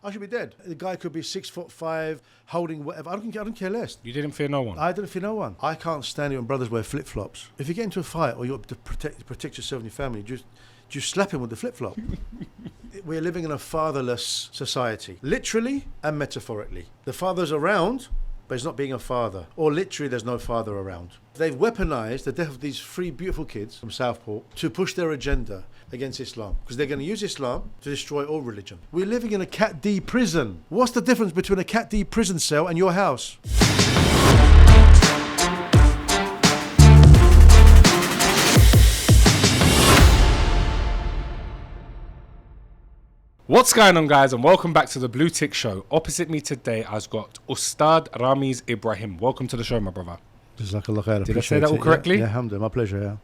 I should be dead. The guy could be 6'5", holding whatever. I don't care less. You didn't fear no one? I didn't fear no one. I can't stand it when brothers wear flip-flops. If you get into a fight or you have to protect yourself and your family, just slap him with the flip-flop. We're living in a fatherless society, literally and metaphorically. The father's around, but he's not being a father. Or literally, there's no father around. They've weaponized the death of these 3 beautiful kids from Southport to push their agenda against Islam, because they're going to use Islam to destroy all religion. We're living in a Cat D prison. What's the difference between a Cat D prison cell and your house? What's going on, guys, and welcome back to the BlueTick show. Opposite me today, I've got Ustad Ramiz Ibrahim. Welcome to the show, my brother. Jazakallah khair. Did I say that all correctly? Yeah, alhamdulillah, my pleasure, yeah.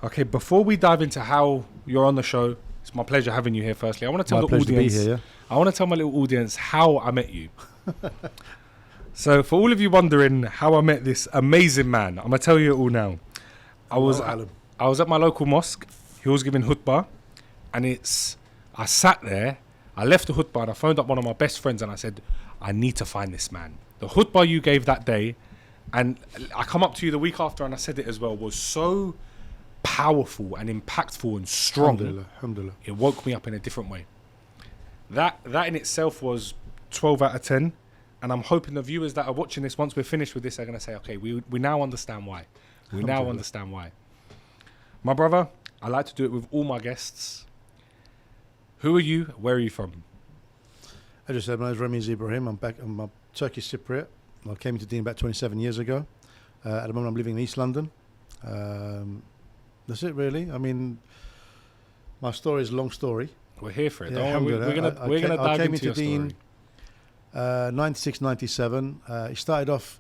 Okay, before we dive into how you're on the show, it's my pleasure having you here firstly. I want to tell the audience, here, yeah? I want to tell my little audience how I met you. So for all of you wondering how I met this amazing man, I'm going to tell you it all now. I was at my local mosque. He was giving khutbah, and I sat there, I left the khutbah and I phoned up one of my best friends and I said, I need to find this man. The khutbah you gave that day, and I come up to you the week after and I said it as well, was so powerful and impactful and strong. Alhamdulillah. It woke me up in a different way. That in itself was 12 out of 10. And I'm hoping the viewers that are watching this, once we're finished with this, are going to say, okay, we now understand why. We now understand why. My brother, I like to do it with all my guests. Who are you? Where are you from? I just said, my name is Ramiz Ibrahim. I'm a Turkish Cypriot. I came to DIDNT about 27 years ago. At the moment, I'm living in East London. That's it, really. I mean, my story is a long story. We're here for it. Yeah, We're going to dive into your story. 96, 97. It started off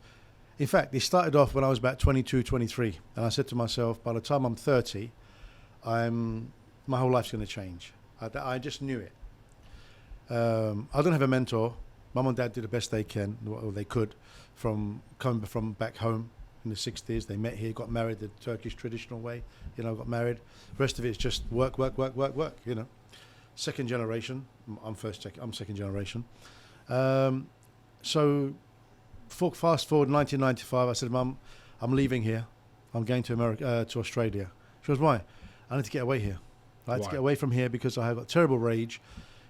when I was about 22, 23. And I said to myself, by the time I'm 30, my whole life's going to change. I just knew it. I don't have a mentor. Mum and Dad did the best they can, or they could, coming from back home in the 60s. They met here, got married the Turkish traditional way, got married. The rest of it is just work, Second generation. I'm second generation. So fast forward 1995, I said, Mum, I'm leaving here. I'm going to America, to Australia. She goes, why? I need to get away here. I had to get away from here because I have a terrible rage.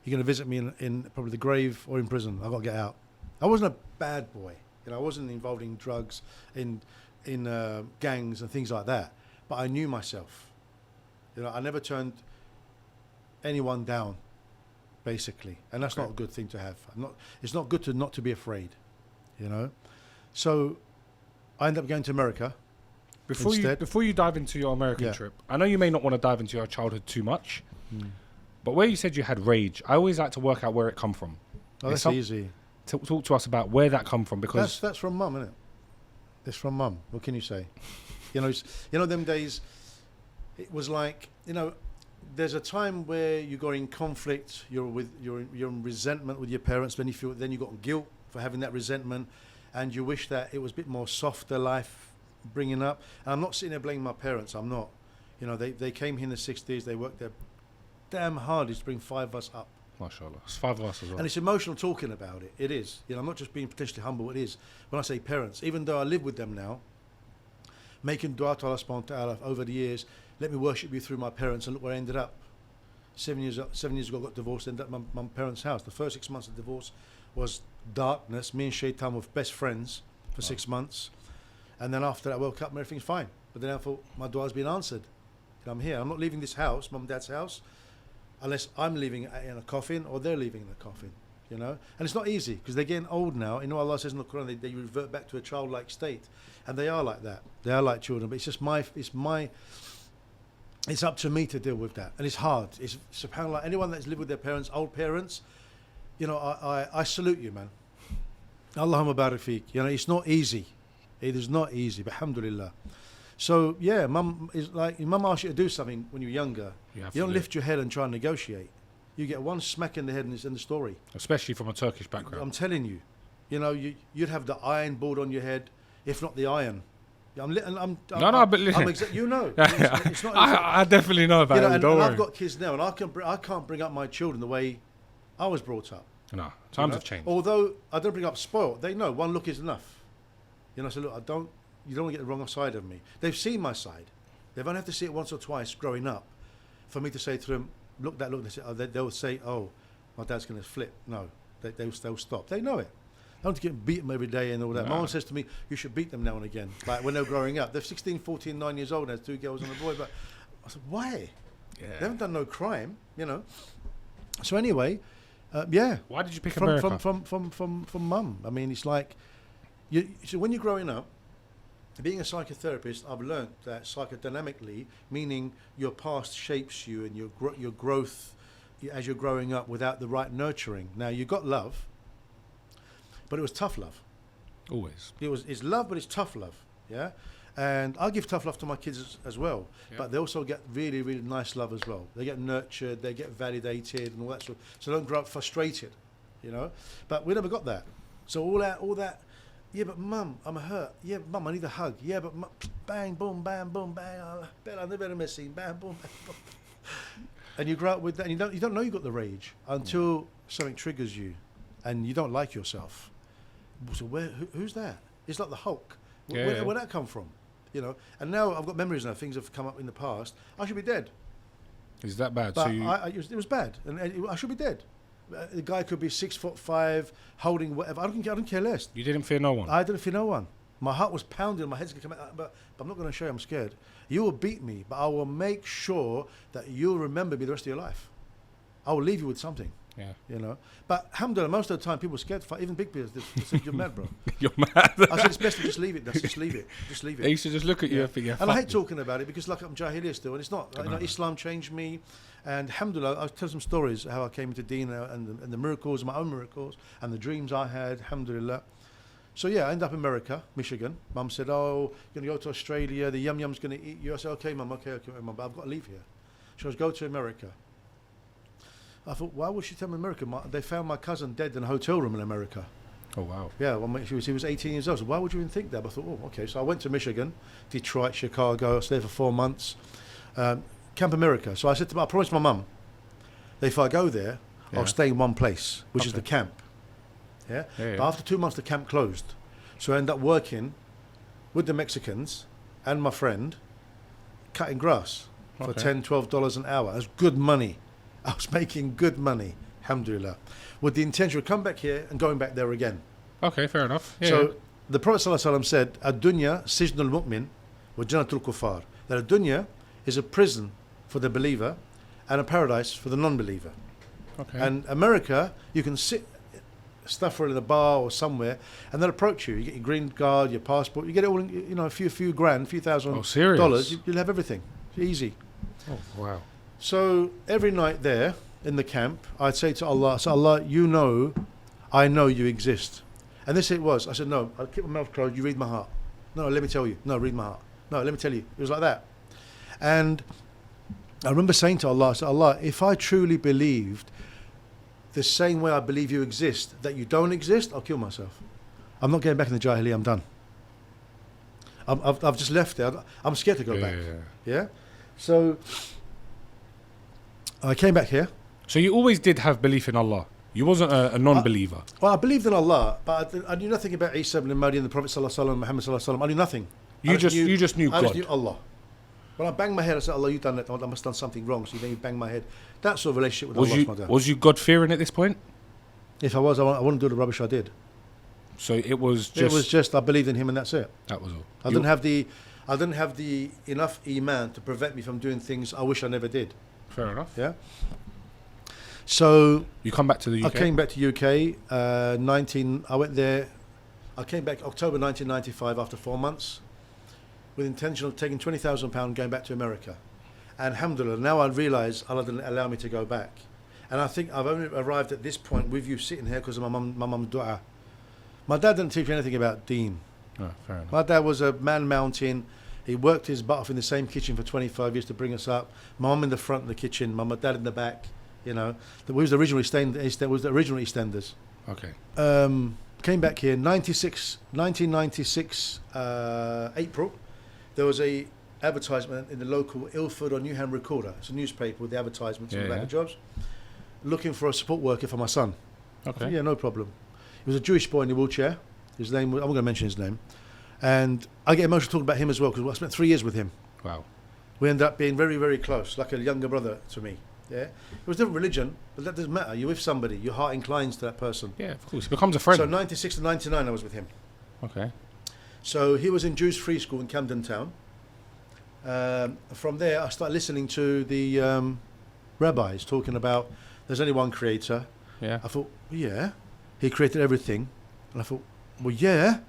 You're going to visit me in probably the grave or in prison. I've got to get out. I wasn't a bad boy. I wasn't involved in drugs, in gangs and things like that. But I knew myself. I never turned anyone down, basically. And that's not a good thing to have. It's not good not to be afraid, So I ended up going to America. Before you dive into your American trip, I know you may not want to dive into your childhood too much, but where you said you had rage, I always like to work out where it come from. Oh, that's easy. Talk to us about where that come from, because that's from Mum, isn't it? It's from Mum. What can you say? Them days, it was like, there's a time where you got in conflict, you're in resentment with your parents, then you got guilt for having that resentment, and you wish that it was a bit more softer life bringing up. And I'm not sitting there blaming my parents. I'm not. They came here in the 60s. They worked their damn hardest to bring 5 of us up. MashaAllah. It's 5 of us as well. And it's emotional talking about it. It is. I'm not just being potentially humble. It is. When I say parents, even though I live with them now, making dua to Allah subhanahu wa ta'ala over the years, let me worship you through my parents, and look where I ended up. 7 years ago, I got divorced, ended up at my parents' house. The first 6 months of divorce was darkness. Me and Shaitan were best friends for 6 months. And then after that, I woke up and everything's fine. But then I thought, my dua's been answered. I'm here. I'm not leaving this house, Mum and Dad's house, unless I'm leaving in a coffin or they're leaving in a coffin, And it's not easy because they're getting old now. Allah says in the Quran, they revert back to a childlike state. And they are like that. They are like children. But it's just it's up to me to deal with that. And it's hard. It's subhanAllah, anyone that's lived with their parents, old parents, I salute you, man. Allahumma barik feek. It's not easy. It is not easy, but alhamdulillah. So, Mum asks you to do something when you're younger. You don't lift your head and try and negotiate. You get one smack in the head and it's in the story. Especially from a Turkish background. I'm telling you. You'd have the iron board on your head, if not the iron. But it's not. I definitely know about it. And I've got kids now, and I can't bring up my children the way I was brought up. No, times have changed. Although I don't bring up spoiled, they know one look is enough. You know, so look, you don't want to get the wrong side of me. They've seen my side. They've only had to see it once or twice growing up for me to say to them, look, that look. They'll say, oh, my dad's going to flip. No, they'll stop. They know it. I don't have to get beat them every day and all that. No. My mum says to me, you should beat them now and again. Like when they're growing up. They're 16, 14, 9 years old. There's 2 girls and a boy. But I said, why? Yeah. They haven't done no crime, you know. So anyway, yeah. Why did you pick America? From mum. I mean, it's like, so when you're growing up, being a psychotherapist, I've learned that psychodynamically, meaning your past shapes you and your growth as you're growing up without the right nurturing. Now, you got love, but it was tough love. Always. It's love, but it's tough love, yeah? And I give tough love to my kids as well, but they also get really, really nice love as well. They get nurtured, they get validated and all that sort of, so they don't grow up frustrated, you know? But we never got that. So all that, yeah, but mum, I'm hurt. Yeah, mum, I need a hug. Yeah, but mum, bang, boom, bang, boom, bang. Bella, never missing. Bang, boom, bang, boom. And you grow up with that, and you don't know you got the rage until something triggers you, and you don't like yourself. So who's that? It's like the Hulk. Where'd that come from? You know. And now I've got memories now. Things have come up in the past. I should be dead. Is that bad? But So it was bad, and I should be dead. The guy could be 6'5", holding whatever. I don't care less. you didn't fear no one? I didn't fear no one. My heart was pounding. My head's gonna come out. But I'm not gonna show you I'm scared. You will beat me, but I will make sure that you'll remember me the rest of your life. I will leave you with something. Yeah. You know. But alhamdulillah, most of the time people are scared to fight. Even big people, they say, you're mad, bro. You're mad. I said it's best to just leave it. Just leave it. Just leave it. They used to just look at you and think, yeah, And I hate fuck talking about it because like I'm Jahiliyyah still, and it's not. You know, Islam changed me, and alhamdulillah, I'll tell some stories how I came into Deen and the miracles, my own miracles, and the dreams I had, alhamdulillah. So yeah, I ended up in America, Michigan. Mum said, oh, you're going to go to Australia, the yum-yum's going to eat you. I said, okay, mum, okay, mum, but I've got to leave here. She goes, go to America. I thought, why would she tell me America? They found my cousin dead in a hotel room in America. Oh, wow. Yeah, well, he was 18 years old. So why would you even think that? But I thought, oh, okay. So I went to Michigan, Detroit, Chicago. I was there for 4 months. Camp America. So I said to I promised my mum that if I go there, I'll stay in one place, which is the camp. Yeah? But after 2 months, the camp closed. So I ended up working with the Mexicans and my friend, cutting grass for $10, $12 an hour. That's good money. I was making good money, alhamdulillah, with the intention of come back here and going back there again. Okay, fair enough. Yeah, so the Prophet ﷺ said, Ad-dunya sijnul mu'min wa jannatul kuffar. That ad-dunya is a prison for the believer and a paradise for the non-believer. Okay. And America, you can sit, stuffer in a bar or somewhere, and they'll approach you. You get your green card, your passport, you get it all, in, a few grand, few thousand dollars. You'll have everything. It's easy. Oh, wow. So every night there in the camp, I'd say to Allah, so Allah, you know, I know you exist. And this it was. I said, no, I'll keep my mouth closed. You read my heart. No, let me tell you. No, read my heart. No, let me tell you. It was like that. And I remember saying to Allah, I said, Allah, if I truly believed the same way I believe you exist, that you don't exist, I'll kill myself. I'm not getting back in the Jahiliyyah. I'm done. I've just left there. I'm scared to go back. Yeah? So I came back here. So you always did have belief in Allah? You wasn't a non-believer? Well, I believed in Allah, but I knew nothing about Isa ibn Maryam, the Prophet ﷺ, Muhammad ﷺ. I knew nothing. You just knew God? I just knew Allah. When I banged my head, I said, Allah, you've done that. I must have done something wrong. So then you bang my head. That sort of relationship with Allah. Was you God-fearing at this point? If I was, I wouldn't do the rubbish I did. So it was just I believed in him and that's it. That was all. I didn't have the enough iman to prevent me from doing things I wish I never did. Fair enough. Yeah. So you come back to the UK? I came back to UK. I went there. I came back October 1995 after 4 months, with the intention of taking £20,000 going back to America. And alhamdulillah, now I realise Allah didn't allow me to go back. And I think I've only arrived at this point with you sitting here because of my mum's dua. My dad didn't teach me anything about deen. Oh, fair enough. My dad was a man mountain. He worked his butt off in the same kitchen for 25 years to bring us up. My mum in the front of the kitchen, my dad in the back. You know, we was the original EastEnders. Okay. Came back here 1996 April. There was a advertisement in the local Ilford or Newham Recorder. It's a newspaper with the advertisements and the jobs. Looking for a support worker for my son. Okay. Yeah, no problem. He was a Jewish boy in a wheelchair. His name, I'm not going to mention his name. And I get emotional talking about him as well because I spent 3 years with him. Wow. We ended up being very, very close, like a younger brother to me. Yeah, it was different religion, but that doesn't matter. You're with somebody, your heart inclines to that person. Yeah, of course. He becomes a friend. So 96 to 99, I was with him. Okay. So he was in Jews Free School in Camden Town. From there, I started listening to the rabbis talking about there's only one creator. Yeah. I thought, well, yeah, he created everything. And I thought, well, yeah.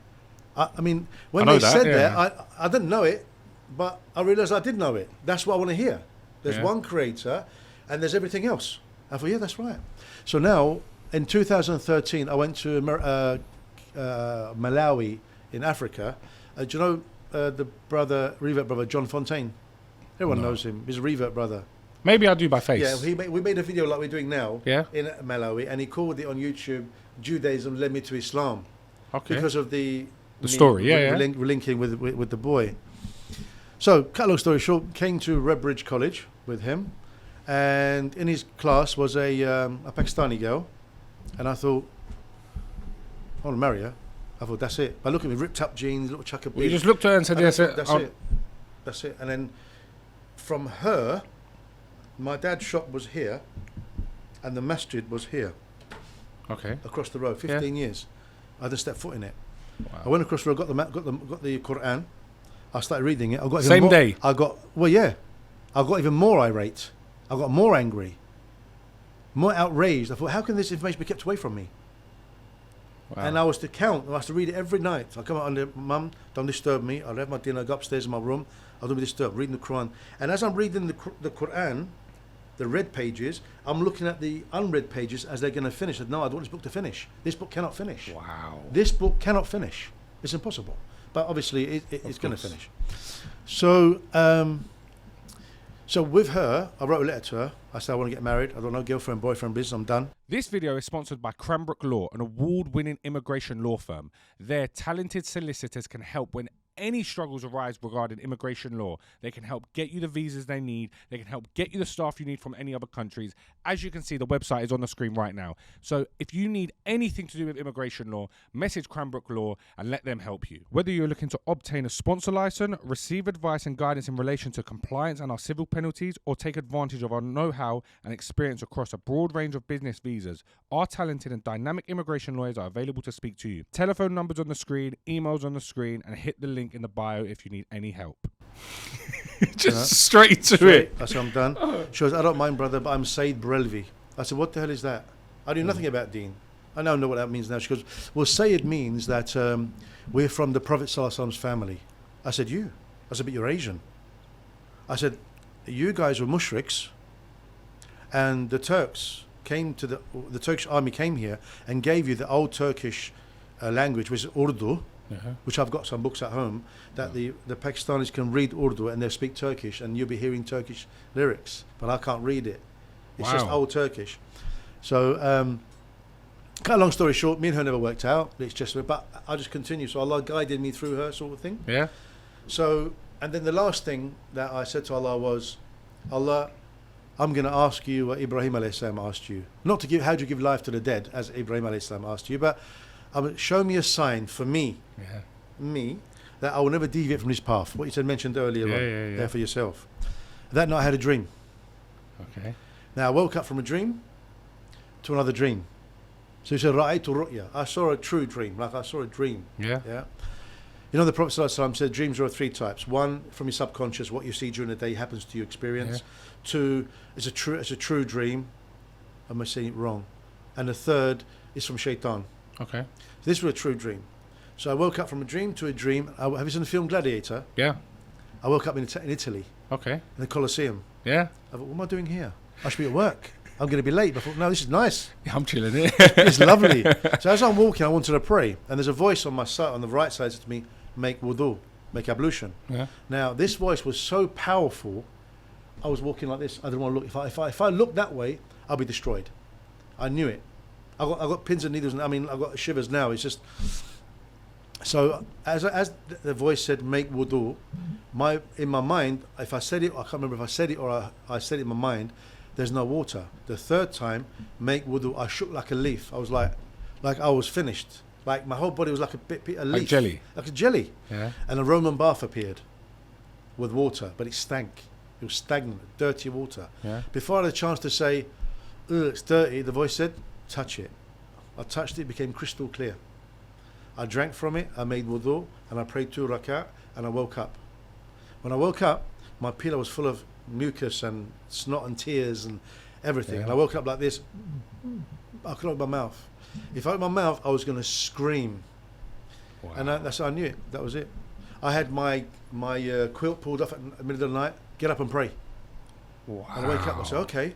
I mean, when they said that, I didn't know it, but I realised I did know it. That's what I want to hear. There's one creator, and there's everything else. I thought, yeah, that's right. So now, in 2013, I went to Malawi in Africa. Do you know the revert brother, John Fontaine? Everyone knows him. He's a revert brother. Maybe I do by face. Yeah, we made a video like we're doing now in Malawi, and he called it on YouTube, Judaism Led Me to Islam. Okay. Because of the story, linking with the boy. So, cut a long story short, came to Redbridge College with him, and in his class was a Pakistani girl, and I thought, I want to marry her. I thought, that's it. But look at me, ripped up jeans, little chucker beard. You just looked at her and said, that's it. That's it. And then from her, my dad's shop was here, and the masjid was here. Okay. Across the road, 15 years. I didn't step foot in it. Wow. I went across the road, got the Quran. I started reading it. I got same day. I got even more irate. I got more angry, more outraged. I thought, how can this information be kept away from me? Wow. And I was to count. I was to read it every night. I come out and Mum, don't disturb me. I'll have my dinner. I go upstairs in my room. I don't be disturbed. Reading the Quran. And as I'm reading the Quran, the read pages, I'm looking at the unread pages as they're going to finish. I said, no, I don't want this book to finish. This book cannot finish. Wow. This book cannot finish. It's impossible. But obviously, it's going to finish. So, so with her, I wrote a letter to her. I said, I want to get married. I don't know, girlfriend, boyfriend business. I'm done. This video is sponsored by Cranbrook Law, an award-winning immigration law firm. Their talented solicitors can help when any struggles arise regarding immigration law. They can help get you the visas they need. They can help get you the staff you need from any other countries. As you can see, the website is on the screen right now. So if you need anything to do with immigration law, message Cranbrook Law and let them help you. Whether you're looking to obtain a sponsor license, receive advice and guidance in relation to compliance and our civil penalties, or take advantage of our know-how and experience across a broad range of business visas, our talented and dynamic immigration lawyers are available to speak to you. Telephone numbers on the screen, emails on the screen, and hit the link in the bio if you need any help. Just straight to it. I said, I'm done. She goes, I don't mind, brother, but I'm Said Brelvi. I said, what the hell is that? I knew nothing about deen. I now know what that means now. She goes, well, Sayyid means that we're from the Prophet ﷺ's family. I said, you? I said, but you're Asian. I said, you guys were mushriks, and the Turks came to the Turkish army came here and gave you the old Turkish language, which is Urdu, which I've got some books at home, that the Pakistanis can read Urdu and they speak Turkish, and you'll be hearing Turkish lyrics, but I can't read it. It's just old Turkish. So, cut a long story short, me and her never worked out. It's just, but I just continue. So Allah guided me through her, sort of thing. Yeah. So, and then the last thing that I said to Allah was, Allah, I'm going to ask you what Ibrahim alayhi salam asked you. Not to give, how do you give life to the dead, as Ibrahim alayhi salam asked you, but show me a sign for me, that I will never deviate from this path. What you mentioned earlier on, there for yourself. That night I had a dream. Okay. Now I woke up from a dream to another dream. So he said, Ra'aytu ru'ya. I saw a true dream, like I saw a dream. Yeah. You know, the Prophet ﷺ said dreams are of three types. One, from your subconscious, what you see during the day happens to your experience. Yeah. Two, it's a true dream. Am I saying it wrong? And the third is from shaitan. Okay. So this was a true dream. So I woke up from a dream to a dream. Have you seen the film Gladiator? Yeah. I woke up in Italy. Okay. In the Colosseum. Yeah. I thought, what am I doing here? I should be at work. I'm going to be late. But I thought, no, this is nice. Yeah, I'm chilling here. It's lovely. So as I'm walking, I wanted to pray. And there's a voice on my side, on the right side, said to me, make wudu, make ablution. Yeah. Now, this voice was so powerful, I was walking like this. I didn't want to look. If I looked that way, I'll be destroyed. I knew it. I got pins and needles. I mean, I've got shivers now. It's just... So as the voice said, make wudu, in my mind, if I said it, I can't remember if I said it or I said it in my mind, there's no water. The third time, make wudu. I shook like a leaf. I was like I was finished. Like my whole body was like a leaf. Like jelly. Like a jelly. Yeah. And a Roman bath appeared with water, but it stank. It was stagnant, dirty water. Yeah. Before I had a chance to say, ugh, it's dirty, the voice said, touch it. I touched it, it became crystal clear. I drank from it, I made wudu, and I prayed 2 rakat, and I woke up. When I woke up, my pillow was full of mucus and snot and tears and everything. Yeah. And I woke up like this. I couldn't open my mouth. If I opened my mouth, I was going to scream. Wow. And that's how I knew it. That was it. I had my quilt pulled off at the middle of the night. Get up and pray. Wow. And I wake up and I say, okay.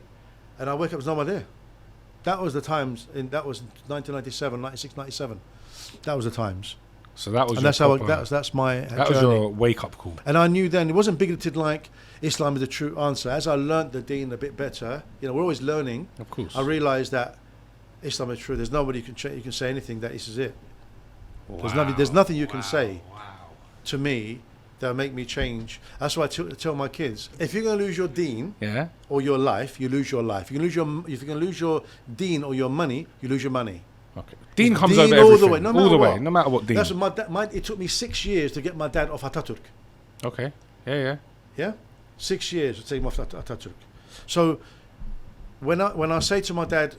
And I wake up, there's no one there. That was the times. That was 1997, 96, 97. That was the times. So that was. And your that's how. proper- That's my. That journey. was your wake up call. And I knew then it wasn't bigoted like Islam is the true answer. As I learnt the deen a bit better, we're always learning. Of course. I realised that Islam is true. There's nobody you can say anything that this is it. There's nothing you can say to me that will make me change. That's why I tell my kids: if you're going to lose your deen Yeah. or your life, you lose your life. If you're going to lose your deen or your money, you lose your money. Okay. Deen comes Deen over all everything. the way, no all matter the way, what. no matter what deen. That's what it took me 6 years to get my dad off Ataturk. Okay. Yeah. Yeah, 6 years to take him off Ataturk. So when I say to my dad,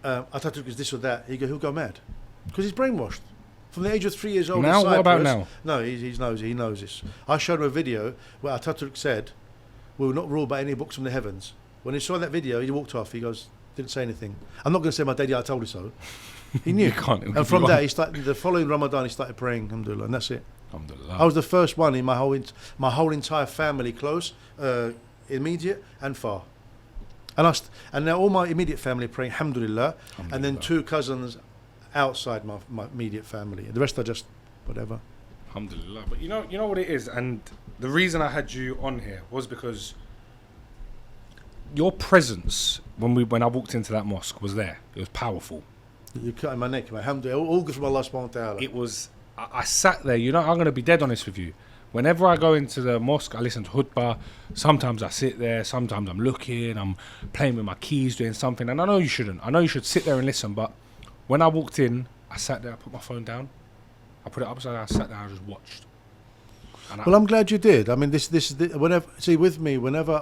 Ataturk is this or that, he'll go mad because he's brainwashed from the age of 3 years old. Now, in what about Cyprus. now? No, he knows this. I showed him a video where Ataturk said, "We will not rule by any books from the heavens." When he saw that video, he walked off. He goes, didn't say anything. I'm not going to say my daddy, I told you so. He knew. You can't. And from that, the following Ramadan, he started praying, alhamdulillah, and that's it. Alhamdulillah. I was the first one in my whole entire family, close, immediate and far. And now all my immediate family praying, alhamdulillah, and then 2 cousins outside my immediate family. The rest are just whatever. Alhamdulillah. But you know what it is, and the reason I had you on here was because your presence when I walked into that mosque was there. It was powerful. You're cutting my neck, man. Alhamdulillah, all good from Allah subhanahu wa ta'ala. It was. I sat there. I'm going to be dead honest with you. Whenever I go into the mosque, I listen to khutbah. Sometimes I sit there. Sometimes I'm looking. I'm playing with my keys, doing something. And I know you shouldn't. I know you should sit there and listen. But when I walked in, I sat there. I put my phone down. I put it upside down. I sat there. I just watched. Well, I'm glad you did. I mean, this is with me. Whenever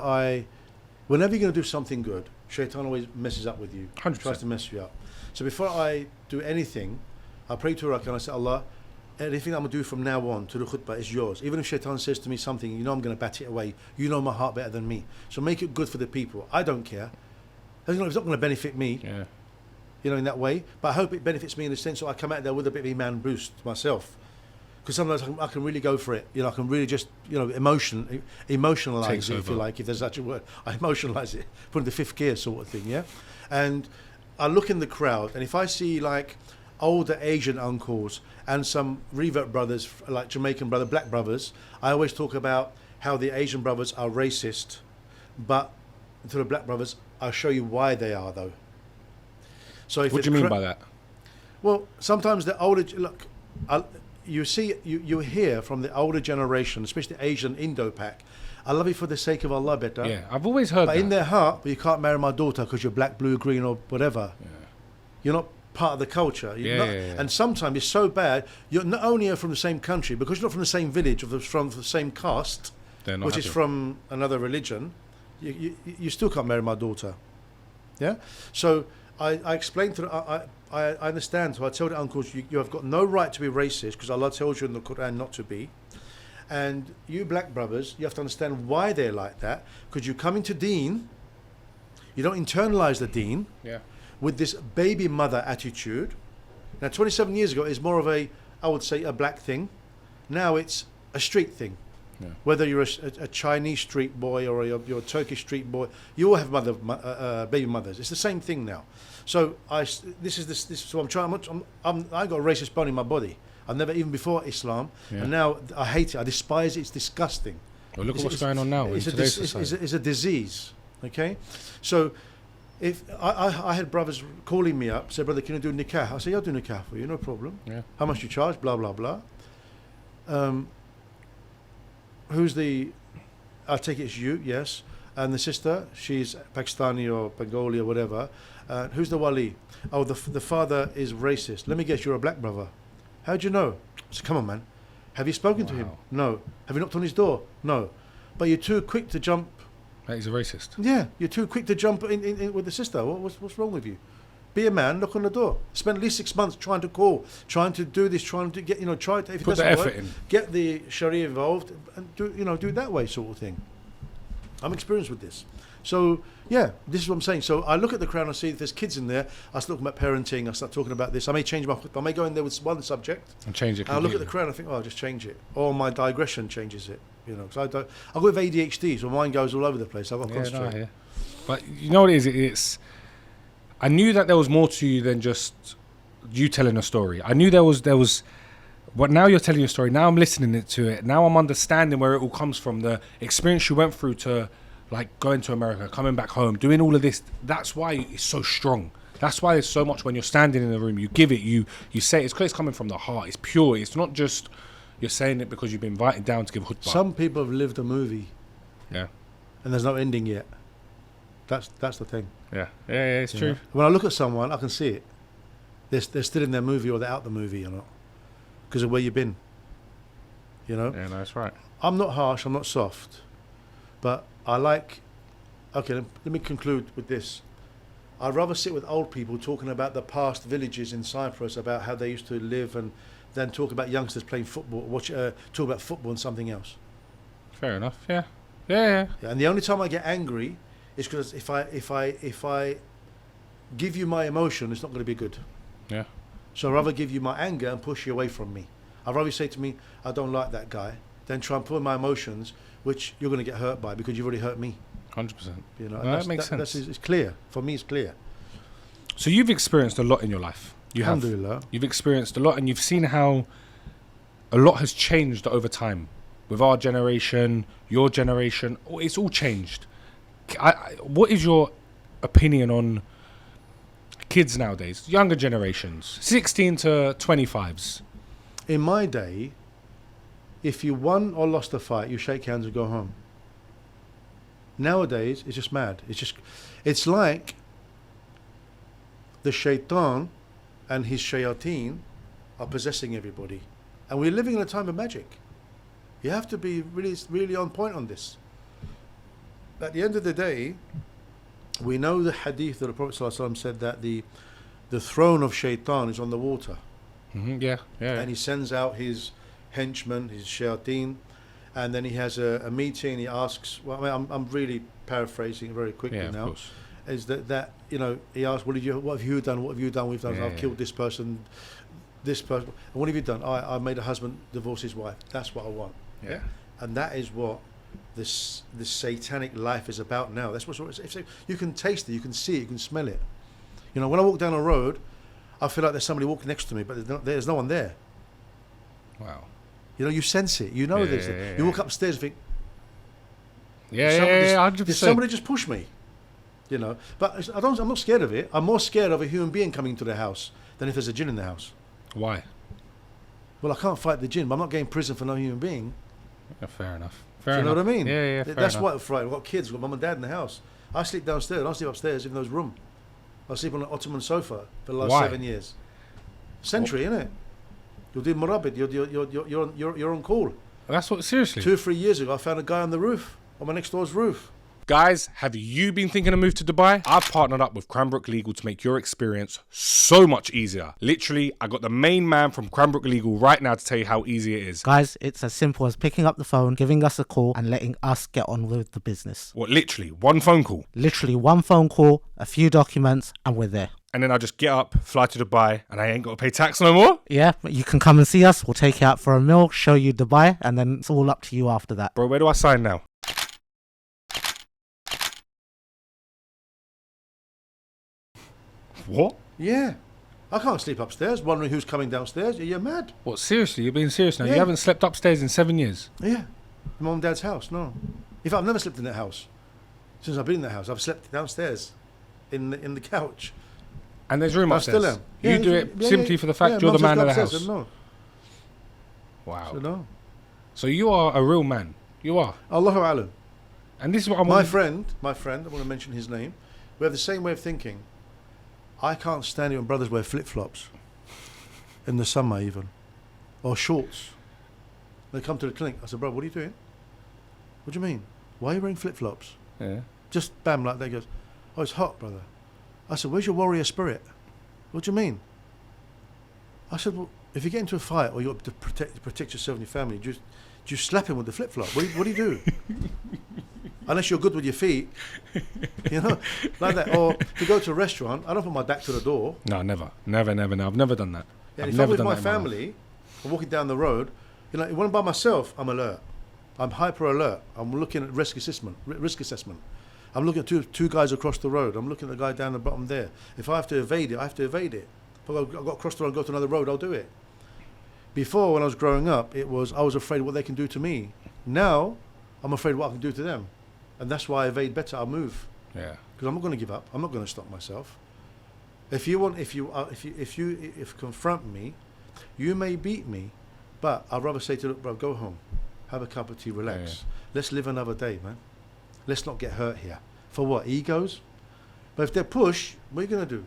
you're going to do something good, Shaitan always messes up with you. 100%. Tries to mess you up. So before I do anything, I pray to Rakat and I say, Allah, anything I'm going to do from now on to the khutbah is yours. Even if Shaitan says to me something, I'm going to bat it away. You know my heart better than me. So make it good for the people. I don't care. It's not going to benefit me, in that way. But I hope it benefits me in the sense that I come out there with a bit of Iman boost myself. Because sometimes I can really go for it. I can really just, emotionalize Takes it, over. if you like, if there's such a word. I emotionalize it, put it in the 5th gear sort of thing, yeah? And I look in the crowd, and if I see, like, older Asian uncles and some revert brothers, like Jamaican black brothers, I always talk about how the Asian brothers are racist, but to the black brothers, I'll show you why they are, though. So if What do you mean by that? Well, sometimes the older... Look, you hear from the older generation, especially Asian Indo-Pac, I love you for the sake of Allah better. Yeah, I've always heard But that. in their heart, you can't marry my daughter because you're black, blue, green or whatever. Yeah. You're not part of the culture. Yeah. And sometimes it's so bad, you're not only from the same country, because you're not from the same village or from the same caste, They're not which is happy. from another religion, you still can't marry my daughter. Yeah? So I explained to them, I understand. So I tell the uncles, you have got no right to be racist because Allah tells you in the Quran not to be. And you black brothers, you have to understand why they're like that. Because you come into deen, you don't internalize the deen with this baby mother attitude. Now, 27 years ago, it's more of I would say, a black thing. Now it's a street thing. Yeah. Whether you're a Chinese street boy or you're a Turkish street boy, you all have baby mothers. It's the same thing now. So So I'm trying. I got a racist bone in my body. I've never, even before Islam, and now I hate it. I despise it. It's disgusting. Well, look at what's going on now in today's society. It's a disease. Okay, so if I had brothers calling me up, say, brother, can you do nikah? I say, I'll do nikah for you, no problem. Yeah. How much do you charge? Blah blah blah. Who's the? I take it it's you. Yes. And the sister, she's Pakistani or Bengali or whatever. Who's the wali? Oh, the father is racist. Let me guess, you're a black brother. How'd you know? I said, come on, man. Have you spoken to him? No. Have you knocked on his door? No. But you're too quick to jump. He's a racist. Yeah, you're too quick to jump in with the sister. What's wrong with you? Be a man, knock on the door. Spend at least 6 months trying to call, trying to do this, trying to get, try to, if it Put the doesn't effort work, in. get the Sharia involved and do it that way sort of thing. I'm experienced with this. So, yeah, this is what I'm saying. So I look at the crowd and I see if there's kids in there. I start talking about parenting. I start talking about this. I may go in there with one subject. And change it completely. And I look at the crowd and I think, I'll just change it. Or my digression changes it. Because I've got ADHD, so mine goes all over the place. I've got to concentrate. No, but you know what it is? It's... I knew that there was more to you than just you telling a story. I knew there was. But now you're telling your story. Now I'm listening to it. Now I'm understanding where it all comes from. The experience you went through to, like, going to America, coming back home, doing all of this. That's why it's so strong. That's why there's so much when you're standing in the room. You give it. You say it's because it's coming from the heart. It's pure. It's not just you're saying it because you've been invited down to give khutbah. Some people have lived a movie. Yeah. And there's no ending yet. That's the thing. Yeah, it's true. Know? When I look at someone, I can see it. They're still in their movie or they're out the movie, because of where you've been. Yeah, no, that's right. I'm not harsh, I'm not soft, but I like... Okay, let me conclude with this. I'd rather sit with old people talking about the past villages in Cyprus, about how they used to live, and then talk about youngsters playing football, talk about football and something else. Fair enough, yeah. And the only time I get angry is because if I give you my emotion, it's not going to be good. Yeah. So I'd rather give you my anger and push you away from me. I'd rather you say to me, I don't like that guy, than try and put in my emotions, which you're going to get hurt by because you've already hurt me. 100%. That makes sense. It's clear. For me, it's clear. So you've experienced a lot in your life. Alhamdulillah. You've experienced a lot, and you've seen how a lot has changed over time. With our generation, your generation, it's all changed. What is your opinion on kids nowadays, younger generations, 16 to 25s? In my day, if you won or lost a fight, you shake hands and go home. Nowadays, it's just mad. It's like the shaitan and his shayateen are possessing everybody. And we're living in a time of magic. You have to be really, really on point on this. At the end of the day, we know the hadith that the Prophet ﷺ said that the throne of shaitan is on the water. Mm-hmm, yeah. And he sends out his henchmen, his shayateen, and then he has a meeting. He asks, I'm really paraphrasing very quickly now. Of course. Is that he asks, what have you done? What have you done? We've done. I've killed this person, this person. And what have you done? I made a husband divorce his wife. That's what I want. Yeah. And that is what this satanic life is about now. That's what you can taste it, you can see it, you can smell it. When I walk down a road, I feel like there's somebody walking next to me, but there's no one there. Wow. You sense it. You know this. You walk upstairs and think, 100%. Did somebody just push me? But I'm not scared of it. I'm more scared of a human being coming into the house than if there's a jinn in the house. Why? Well, I can't fight the jinn, but I'm not getting prison for no human being. Yeah, fair enough. Do you know what I mean? Yeah. That's why I'm frightened. I've got kids, I've got mum and dad in the house. I sleep downstairs. I don't sleep upstairs, even though it's room. I sleep on an Ottoman sofa for the last 7 years. Century, innit? You'll do murabit. You're on call. That's what, seriously? 2 or 3 years ago, I found a guy on the roof, on my next door's roof. Guys, have you been thinking of move to Dubai? I've partnered up with Cranbrook Legal to make your experience so much easier. Literally, I got the main man from Cranbrook Legal right now to tell you how easy it is. Guys, it's as simple as picking up the phone, giving us a call, and letting us get on with the business. What, literally, one phone call? Literally one phone call, a few documents, and we're there. And then I just get up, fly to Dubai, and I ain't got to pay tax no more? Yeah, you can come and see us. We'll take you out for a meal, show you Dubai, and then it's all up to you after that. Bro, where do I sign now? What? Yeah. I can't sleep upstairs, wondering who's coming downstairs. You're mad. What, seriously? You're being serious now? Yeah. You haven't slept upstairs in 7 years? Yeah. Mum and dad's house, no. In fact, I've never slept in that house. Since I've been in that house, I've slept downstairs in the couch. And there's room I upstairs? still am. You do it simply for the fact you're the man of the house? No. Wow. So no. So you are a real man. You are. Allahu Alam. And this is what I'm... My friend, I want to mention his name, we have the same way of thinking. I can't stand it when brothers wear flip-flops. In the summer even. Or shorts. They come to the clinic. I said, bro, what are you doing? What do you mean? Why are you wearing flip-flops? Yeah. Just bam, like that. He goes, oh, it's hot, brother. I said, where's your warrior spirit? What do you mean? I said, well, if you get into a fight or you have to protect yourself and your family, do you slap him with the flip-flop? What do you do? Unless you're good with your feet, you know, like that. Or if you go to a restaurant, I don't put my back to the door. No, never. No. I've never done that. Yeah, if I'm with my family, I'm walking down the road, you know, when I'm by myself, I'm alert. I'm hyper alert. I'm looking at risk assessment. I'm looking at two guys across the road. I'm looking at the guy down the bottom there. If I have to evade it, I have to evade it. If I've got to cross the road and go to another road, I'll do it. Before, when I was growing up, I was afraid of what they can do to me. Now, I'm afraid of what I can do to them. And that's why I evade better. I'll move. Yeah. Because I'm not going to give up. I'm not going to stop myself. If you confront me, you may beat me, but I'd rather say to look, bro, go home, have a cup of tea, relax. Yeah. Let's live another day, man. Let's not get hurt here. For what? Egos? But if they push, what are you going to do?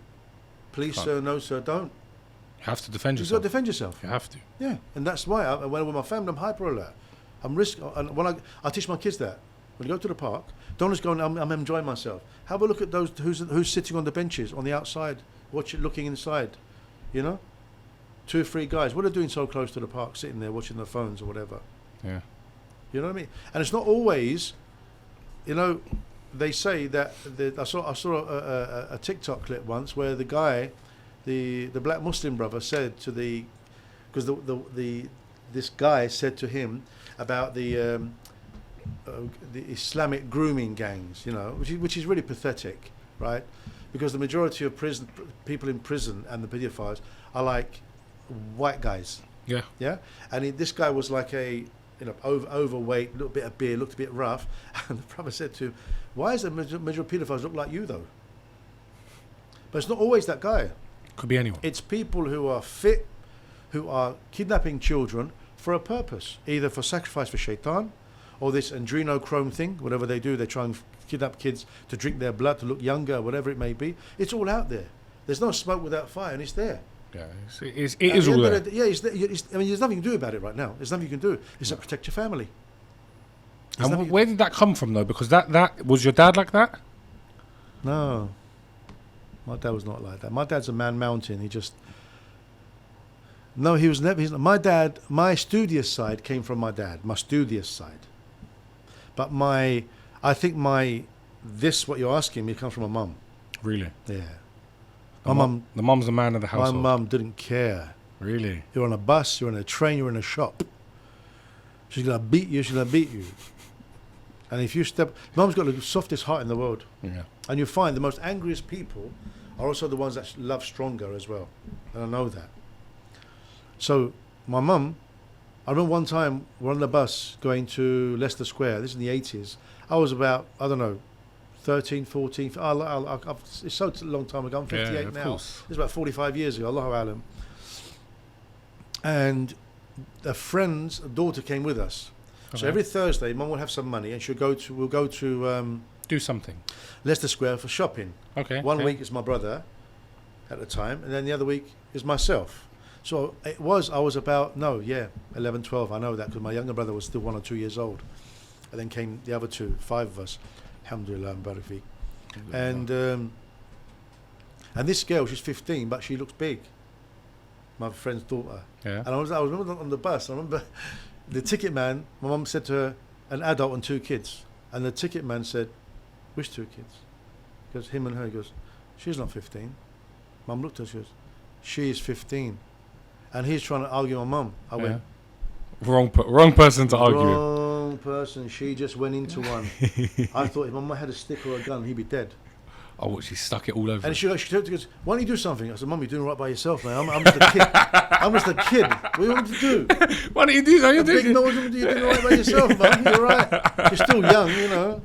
Please, sir, no, sir, don't. You have to defend yourself. You've got to defend yourself. You have to. Yeah, and that's why when I'm with my family, I'm hyper alert. I'm and when I teach my kids that. When you go to the park, don't just go and I'm enjoying myself. Have a look at those who's sitting on the benches on the outside, looking inside, you know? 2 or 3 guys. What are they doing so close to the park, sitting there watching their phones or whatever? Yeah. You know what I mean? And it's not always, you know, they say that I saw a TikTok clip once where the guy, the black Muslim brother said to because this guy said to him about the Islamic grooming gangs, you know, which is really pathetic, right? Because the majority of people in prison and the pedophiles are like white guys. Yeah. Yeah. And this guy was like overweight, a little bit of beard, looked a bit rough. And the brother said to him, why is the majority of pedophiles look like you though? But it's not always that guy. Could be anyone. It's people who are fit, who are kidnapping children for a purpose, either for sacrifice for shaitan, or this adrenochrome thing, whatever they do, they try and kidnap kids to drink their blood, to look younger, whatever it may be. It's all out there. There's no smoke without fire, and it's there. Yeah, it is all there. Yeah, I mean, there's nothing you can do about it right now. There's nothing you can do. It's to protect your family. And where did that come from, though? Because that was your dad like that? No. My dad was not like that. My dad's a man mountain. He just... No, he was never... My dad, my studious side came from my dad. My studious side. But what you're asking me comes from my mum. Really? Yeah. The mum's the man of the household. My mum didn't care. Really? You're on a bus, you're on a train, you're in a shop. She's going to beat you, she's going to beat you. And if you mum's got the softest heart in the world. Yeah. And you find the most angriest people are also the ones that love stronger as well. And I know that. So my mum, I remember one time we're on the bus going to Leicester Square. This is in the 80s. I was about, I don't know, 13, 14. It's so long time ago. I'm 58 now. Course. It's about 45 years ago. Allahu Alam. And a friend's daughter came with us. Okay. So every Thursday, Mum will have some money, and we'll go to do something. Leicester Square for shopping. Okay. One week is my brother at the time, and then the other week is myself. So I was about 11, 12. I know that because my younger brother was still 1 or 2 years old, and then came the other 2, 5 of us. Alhamdulillah and barak fiq. And this girl, she's 15, but she looks big. My friend's daughter. Yeah. And I remember on the bus. I remember the ticket man. My mum said to her, an adult and 2 kids. And the ticket man said, "Which 2 kids?" He goes, him and her. He goes, "She's not 15." Mum looked at her. She goes, "She is 15." And he's trying to argue with my mum. I went, wrong person to argue. Wrong person. She just went into one. I thought if Mum had a stick or a gun, he'd be dead. Oh, she stuck it all over. And she goes, "Why don't you do something?" I said, "Mum, you're doing right by yourself, man. I'm just a kid. I'm just a kid. What do you want me to do? Why don't you do something? No, you're doing right by yourself, Mum. You're right. You're still young, you know."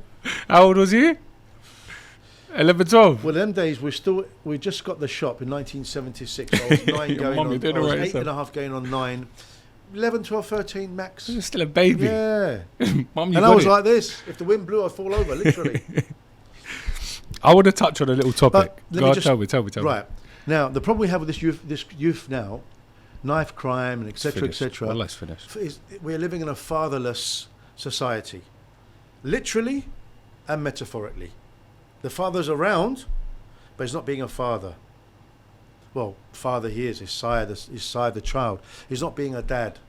How old was you? 11, 12. Well, them days we just got the shop in 1976. I was 9 going on. I was 8 and a half going on 9. 11, 12, 13 max. You're still a baby. Yeah. Mum, you And got I was it. like this. If the wind blew, I'd fall over, literally. I want to touch on a little topic. Let Go me on, just- tell me. Right. Now, the problem we have with this youth now, knife crime and etc. Finished. etc. Well, let's finish. is we're living in a fatherless society, literally and metaphorically. The father's around, but he's not being a father. Well, father he is, his sire the child. He's not being a dad.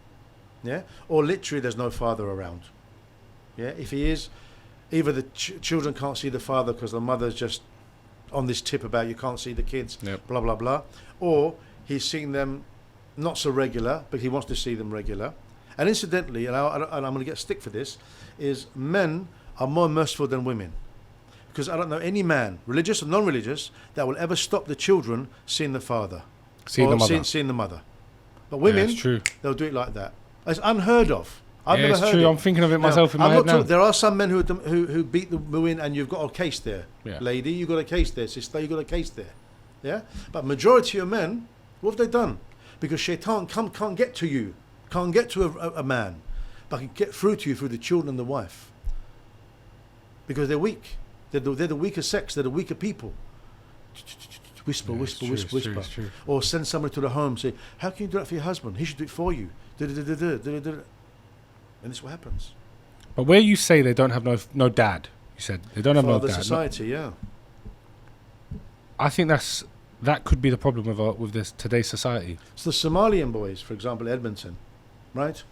Yeah? Or literally there's no father around. Yeah? If he is, either the children can't see the father because the mother's just on this tip about you can't see the kids, Yep. blah, blah, blah. Or he's seeing them not so regular, but he wants to see them regular. And incidentally, and I'm going to get stick for this, is men are more merciful than women. Because I don't know any man, religious or non-religious, that will ever stop the children seeing the father. Seeing the mother. Seeing the mother. But women, it's true. they'll do it like that. It's unheard of. I've Yeah, never it's heard true. it. I'm thinking of it Now, myself in my I'm head not now. talking- there are some men who beat the women, and you've got a case there. Yeah. Lady, you've got a case there. Sister, you've got a case there. Yeah? But majority of men, what have they done? Because shaitan can't get to you, can't get to a man, but can get through to you through the children and the wife. Because they're weak. They're the weaker sex. They're the weaker people. Whisper, Yeah, whisper, it's whisper, true, whisper. it's true. Or send somebody to the home, say, how can you do that for your husband? He should do it for you. And this is what happens. But where you say they don't have no dad, you said they don't have no Father dad. society, yeah. I think that could be the problem with this today's society. It's the Somalian boys, for example, Edmonton, right?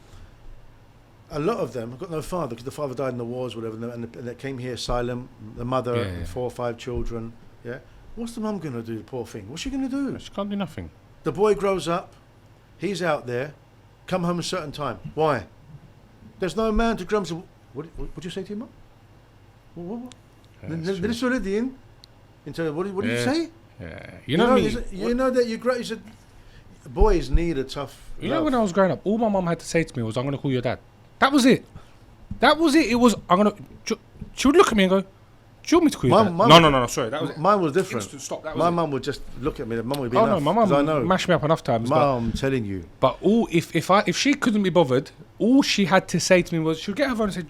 A lot of them have got no father because the father died in the wars, whatever, and they came here asylum. The mother, Yeah. and 4 or 5 children. Yeah, what's the mum gonna do? The poor thing. What's she gonna do? She can't do nothing. The boy grows up. He's out there. Come home a certain time. Why? There's no man to grumble. What you say to him, mum? What? Yeah, it's true. What did you Yeah. say? Yeah. You know me. You know that you grow. You said, boys need a tough. You know love. when I was growing up, all my mum had to say to me was, "I'm gonna call your dad." That was it. That was it. It was I'm gonna. She would look at me and go, "Do you want me to call your dad?" No. Sorry, that was it. Mine was different. Instant stop. That was My it. mum would just look at me. Mum would be Oh enough. no, my 'cause I know. mum mashed me up enough times. Mum, I'm telling you. But if she couldn't be bothered, all she had to say to me was, she would get her phone and say,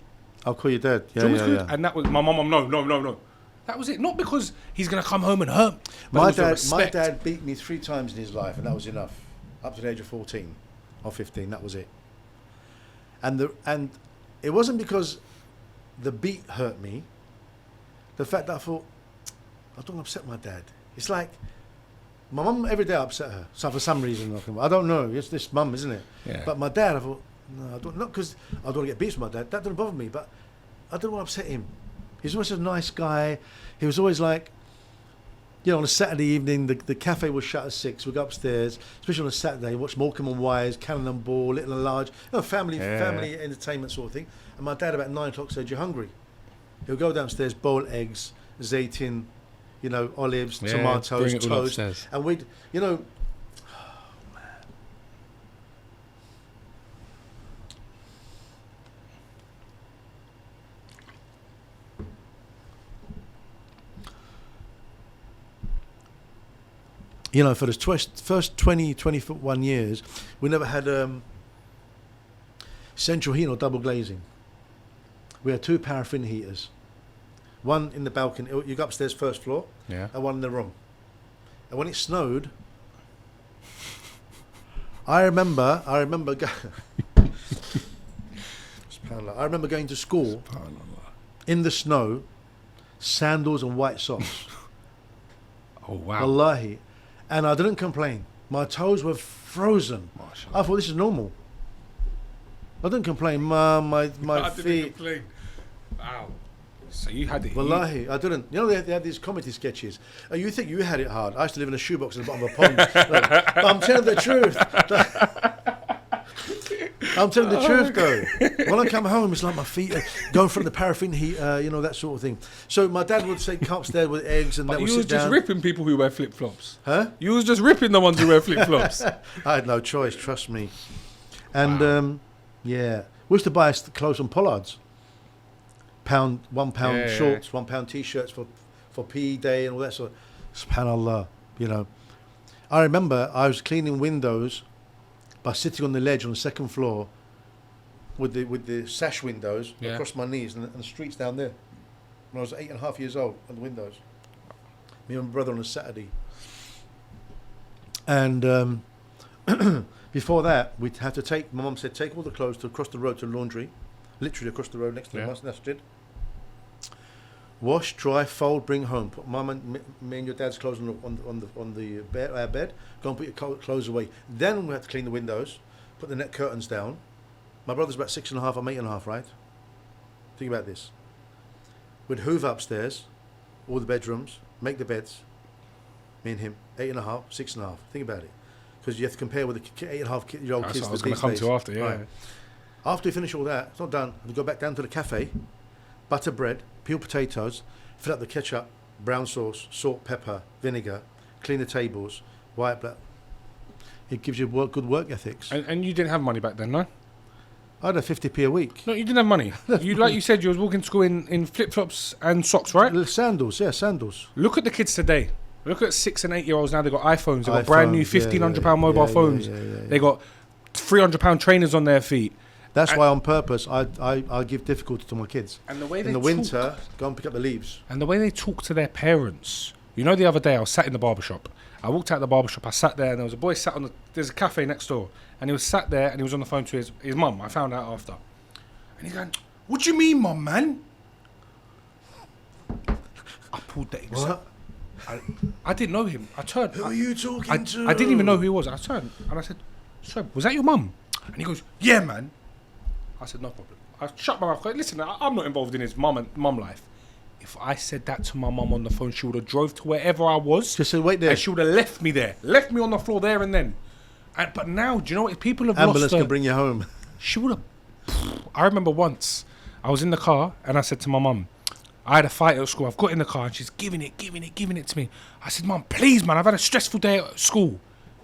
I'll call your dad. "Do you want me Yeah, to yeah, call-" yeah. And that was my mum. No. That was it. Not because he's gonna come home and hurt. But it My was the my respect. dad beat me 3 times in his life, and that was enough. Up to the age of 14 or 15, that was it. And it wasn't because the beat hurt me. The fact that I thought, I don't upset my dad. It's like my mum every day I upset her. So for some reason, I don't know. It's this mum, isn't it? Yeah. But my dad, I thought, no, I don't. Not because I don't want to get beat with my dad. That doesn't bother me. But I don't want to upset him. He's always a nice guy. He was always like, on a Saturday evening, the cafe was shut at 6. We'd go upstairs, especially on a Saturday, watch Morecambe and Wise, Cannonball, Little and Large, family entertainment sort of thing. And my dad about 9 o'clock said, "You're hungry." He'll go downstairs, boil eggs, zaitin, olives, Yeah, tomatoes, bring it all toast, upstairs. and we'd, for the first 21 years, we never had central heating or double glazing. We had 2 paraffin heaters. One in the balcony, you go upstairs first floor, Yeah. and one in the room. And when it snowed, I remember going to school in the snow, sandals and white socks. Oh wow. Wallahi. And I didn't complain. My toes were frozen. Mashallah. I thought this is normal. I didn't complain. My I feet. didn't complain. Wow. So you had it. Wallahi, I didn't. They had these comedy sketches. You think you had it hard. I used to live in a shoebox at the bottom of a pond. But I'm telling the truth. I'm telling the truth, though. When I come home, it's like my feet are going from the paraffin heat, that sort of thing. So my dad would say, come upstairs with eggs, and But that you would was sit just down. ripping people who wear flip flops. Huh? You was just ripping the ones who wear flip flops. I had no choice, trust me. And, yeah. We used to buy clothes from Pollard's. £1 Yeah. shorts, £1 T-shirts for PE day and all that sort of... SubhanAllah, I remember I was cleaning windows by sitting on the ledge on the second floor with the sash windows across my knees and the streets down there. When I was 8.5 years old, on the windows. Me and my brother on a Saturday. And before that, we'd have to take, my mum said, take all the clothes across the road to the laundry, literally across the road next to the masjid. Wash, dry, fold, bring home. Put mum and me and your dad's clothes on the bed, our bed. Go and put your clothes away. Then we had to clean the windows, put the net curtains down. My brother's about 6.5, I'm 8.5, right? Think about this. We'd hoover upstairs, all the bedrooms, make the beds. Me and him, 8.5, 6.5. Think about it, because you have to compare with the 8.5-year-old kids. That's what I was going to come to after. Yeah. Right. After we finish all that, it's not done. We go back down to the cafe, butter bread, peel potatoes, fill up the ketchup, brown sauce, salt, pepper, vinegar, clean the tables, white, black. It gives you good work ethics. And you didn't have money back then, no? I had a 50p a week. No, you didn't have money. You, like you said, you was walking to school in flip-flops and socks, right? Little sandals, yeah, sandals. Look at the kids today. Look at 6 and 8 year olds now. They got iPhones. They got brand new £1,500 mobile phones. They got £300 trainers on their feet. That's why, on purpose, I give difficulty to my kids. And the way in the winter, go and pick up the leaves. And the way they talk to their parents. You know, the other day I was sat in the barbershop. I walked out of the barbershop. I sat there, and there was a boy sat on there's a cafe next door, and he was sat there, and he was on the phone to his mum. I found out after, and he's going, "What do you mean, mum, man?" I pulled the exact. I didn't know him. I turned. Who are you talking to? I didn't even know who he was. I turned and I said, "Sir, was that your mum?" And he goes, "Yeah, man." I said, "No problem." I shut my mouth. Listen, I'm not involved in his mum life. If I said that to my mum on the phone, she would have drove to wherever I was. Just said, wait there. And she would have left me there. Left me on the floor there and then. But now, do you know what? People have Ambulance lost can bring you home. She would have... I remember once, I was in the car and I said to my mum, I had a fight at school. I've got in the car and she's giving it to me. I said, "Mum, please, man, I've had a stressful day at school."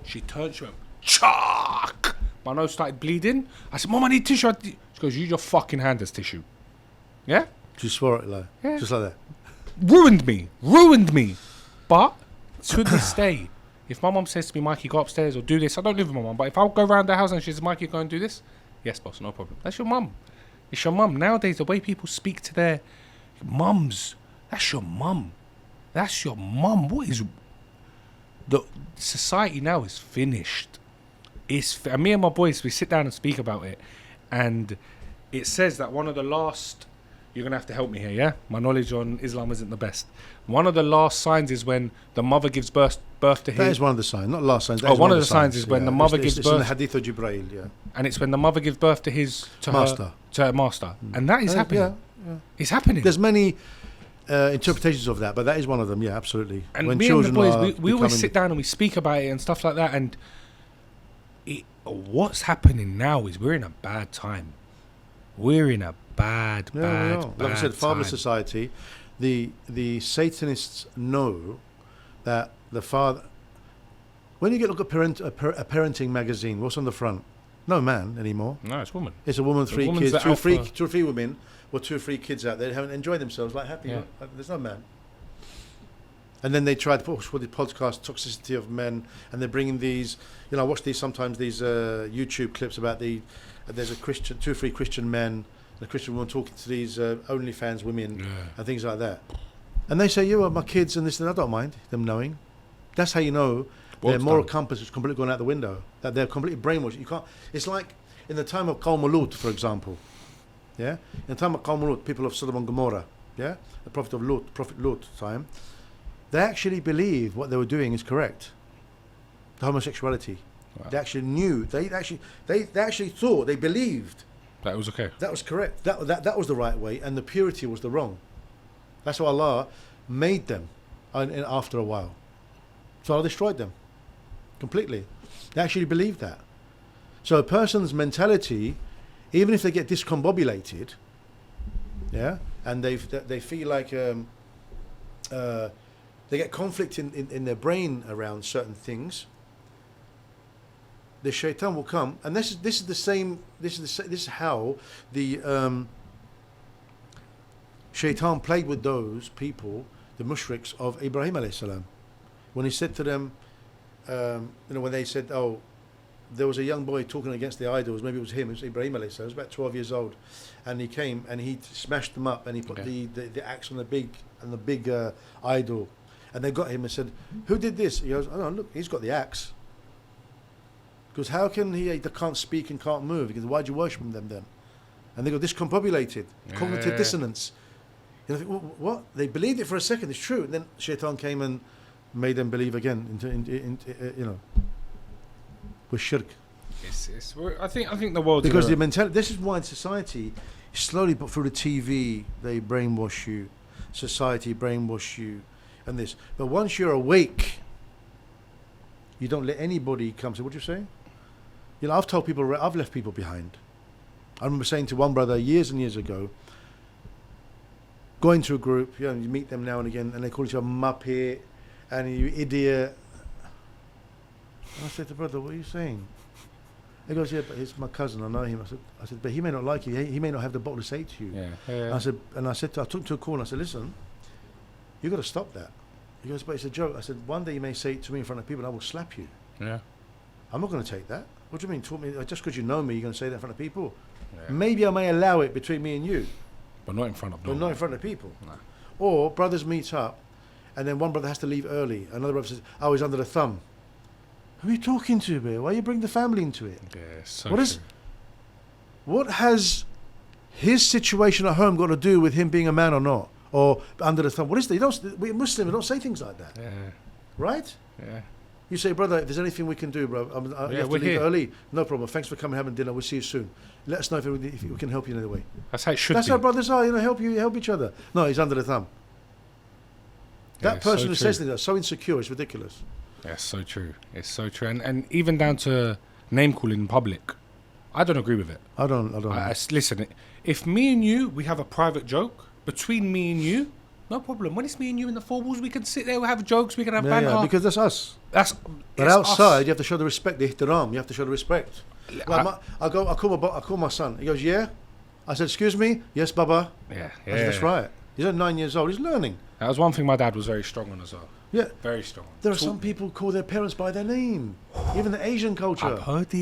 She turned, she went, "Chuck!" My nose started bleeding. I said, "Mum, I need tissue." She goes, "Use your fucking hand as tissue." Yeah? She swore it like, just like that. Ruined me. But to this day, if my mum says to me, "Mikey, go upstairs or do this," I don't live with my mum, but if I'll go around the house and she says, "Mikey, go and do this," yes, boss, no problem. That's your mum. It's your mum. Nowadays, the way people speak to their mums, that's your mum. That's your mum. What is... The society now is finished. And me and my boys, we sit down and speak about it, and it says that one of the last... You're going to have to help me here, yeah? My knowledge on Islam isn't the best. One of the last signs is when the mother gives birth to his... That is one of the signs, not last signs. One of the signs is when the mother gives birth... It's in the Hadith of Jibreel, yeah. And it's when the mother gives birth to her master. Mm. And that is happening. Yeah. It's happening. There's many interpretations of that, but that is one of them, yeah, absolutely. And when me children and the boys, we always sit down and we speak about it and stuff like that, and what's happening now is we're in a bad time. We're in a bad like I said, fatherless time. society. The Satanists know that the father... When you look at a parenting magazine, what's on the front? No man anymore. No, it's woman. It's a woman, 3 kids, two or three women, or 2 or 3 kids out there who haven't enjoyed themselves like happy. Yeah. There's no man. And then they try to push for the podcast Toxicity of Men, and they're bringing these... I watch these YouTube clips about there's a Christian, 2 or 3 Christian men, and a Christian woman talking to these OnlyFans women and things like that. And they say, "You are my kids," and this, and I don't mind them knowing. That's how you know their moral compass is completely gone out the window. That they're completely brainwashed. You can't. It's like in the time of Qawm Lut, for example. Yeah, in the time of Qawm Lut, people of Sodom and Gomorrah. Yeah, the Prophet Lut time. They actually believed what they were doing is correct. The homosexuality. Wow. They actually knew. They actually thought. They believed that was okay. That was correct. That was the right way, and the purity was the wrong. That's how Allah made them. And after a while, so Allah destroyed them completely. They actually believed that. So a person's mentality, even if they get discombobulated, yeah, and they feel like they get conflict in their brain around certain things, the shaitan will come, and this is the same. This is how the shaitan played with those people, the mushriks of Ibrahim alayhi salam, when he said to them, when they said, "Oh, there was a young boy talking against the idols. Maybe it was him. It was Ibrahim alayhi salam. He was about 12 years old, and he came and he smashed them up, and he put the axe on the big idol, and they got him and said, "Who did this?" He goes, "Oh no, look, he's got the axe." Because how can they can't speak and can't move? Because why'd you worship them then? And they go discombobulated, cognitive dissonance. You know, what? They believed it for a second. It's true. And then Shaitan came and made them believe again into with shirk. I think the world, because the mentality. This is why in society, slowly but through the TV, they brainwash you. Society brainwash you, and this. But once you're awake, you don't let anybody come. So what do you say? You know, I've told people, I've left people behind. I remember saying to one brother years and years ago, going to a group, you meet them now and again, and they call each other muppet, and you idiot. And I said to the brother, "What are you saying?" He goes, "Yeah, but he's my cousin. I know him." I said, "But he may not like you. He may not have the bottle to say to you." I took him to a corner. I said, "Listen, you got to stop that." He goes, "But it's a joke." I said, "One day you may say it to me in front of people, and I will slap you." Yeah. I'm not going to take that. What do you mean? Talk me just because you know me, you're going to say that in front of people? Yeah. Maybe I may allow it between me and you, but not in front of. But not in front of people. No. Or brothers meet up, and then one brother has to leave early. Another brother says, "Oh, he's under the thumb." Who are you talking to, man? Why you bring the family into it? Yeah, so what has his situation at home got to do with him being a man or not, or under the thumb? What is that? We're Muslim. We don't say things like that. Yeah. Right? Yeah. You say, "Brother, if there's anything we can do, bro, you have to leave early. No problem. Thanks for coming having dinner. We'll see you soon. Let us know if we can help you in any way." That's how it should be. That's how brothers are. Help each other. No, he's under the thumb. That person who says things are so insecure. It's ridiculous. Yeah, so true. It's so true. And even down to name calling in public, I don't agree with it. I don't. Listen, if me and you, we have a private joke between me and you, no problem. When it's me and you in the four walls, we can sit there, we have jokes, we can have banter. Yeah, because that's us. But outside, you have to show the respect, the ihtiram. You have to show the respect. Like I call my son. He goes, "Yeah." I said, "Excuse me." "Yes, Baba." Yeah. I said, "That's right." He's only 9 years old. He's learning. That was one thing my dad was very strong on as well. Yeah. Very strong. There are some people who call their parents by their name. Even the Asian culture. I've heard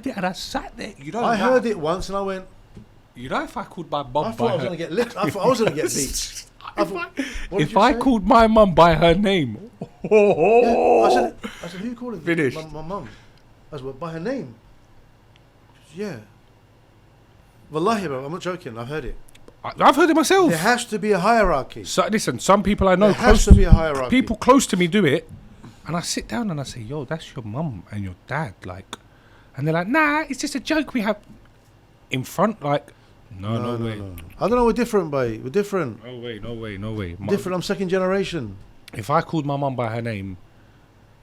it, and I sat there. I heard it once, and I went. You know, if I called my mum, I thought I was going to get licked. I thought I was going to get beat. If I called my mum by her name, yeah, I said, "Who you calling?" Finished. My mum. I said, "Well, by her name." Yeah. Wallahi, bro, I'm not joking. I've heard it. I've heard it myself. There has to be a hierarchy. So listen, some people I know there has to be a hierarchy. People close to me do it, and I sit down and I say, "Yo, that's your mum and your dad," like, and they're like, "Nah, it's just a joke we have." In front, like, no way. No. I don't know. We're different, babe. We're different. No way. Different. I'm second generation. If I called my mum by her name,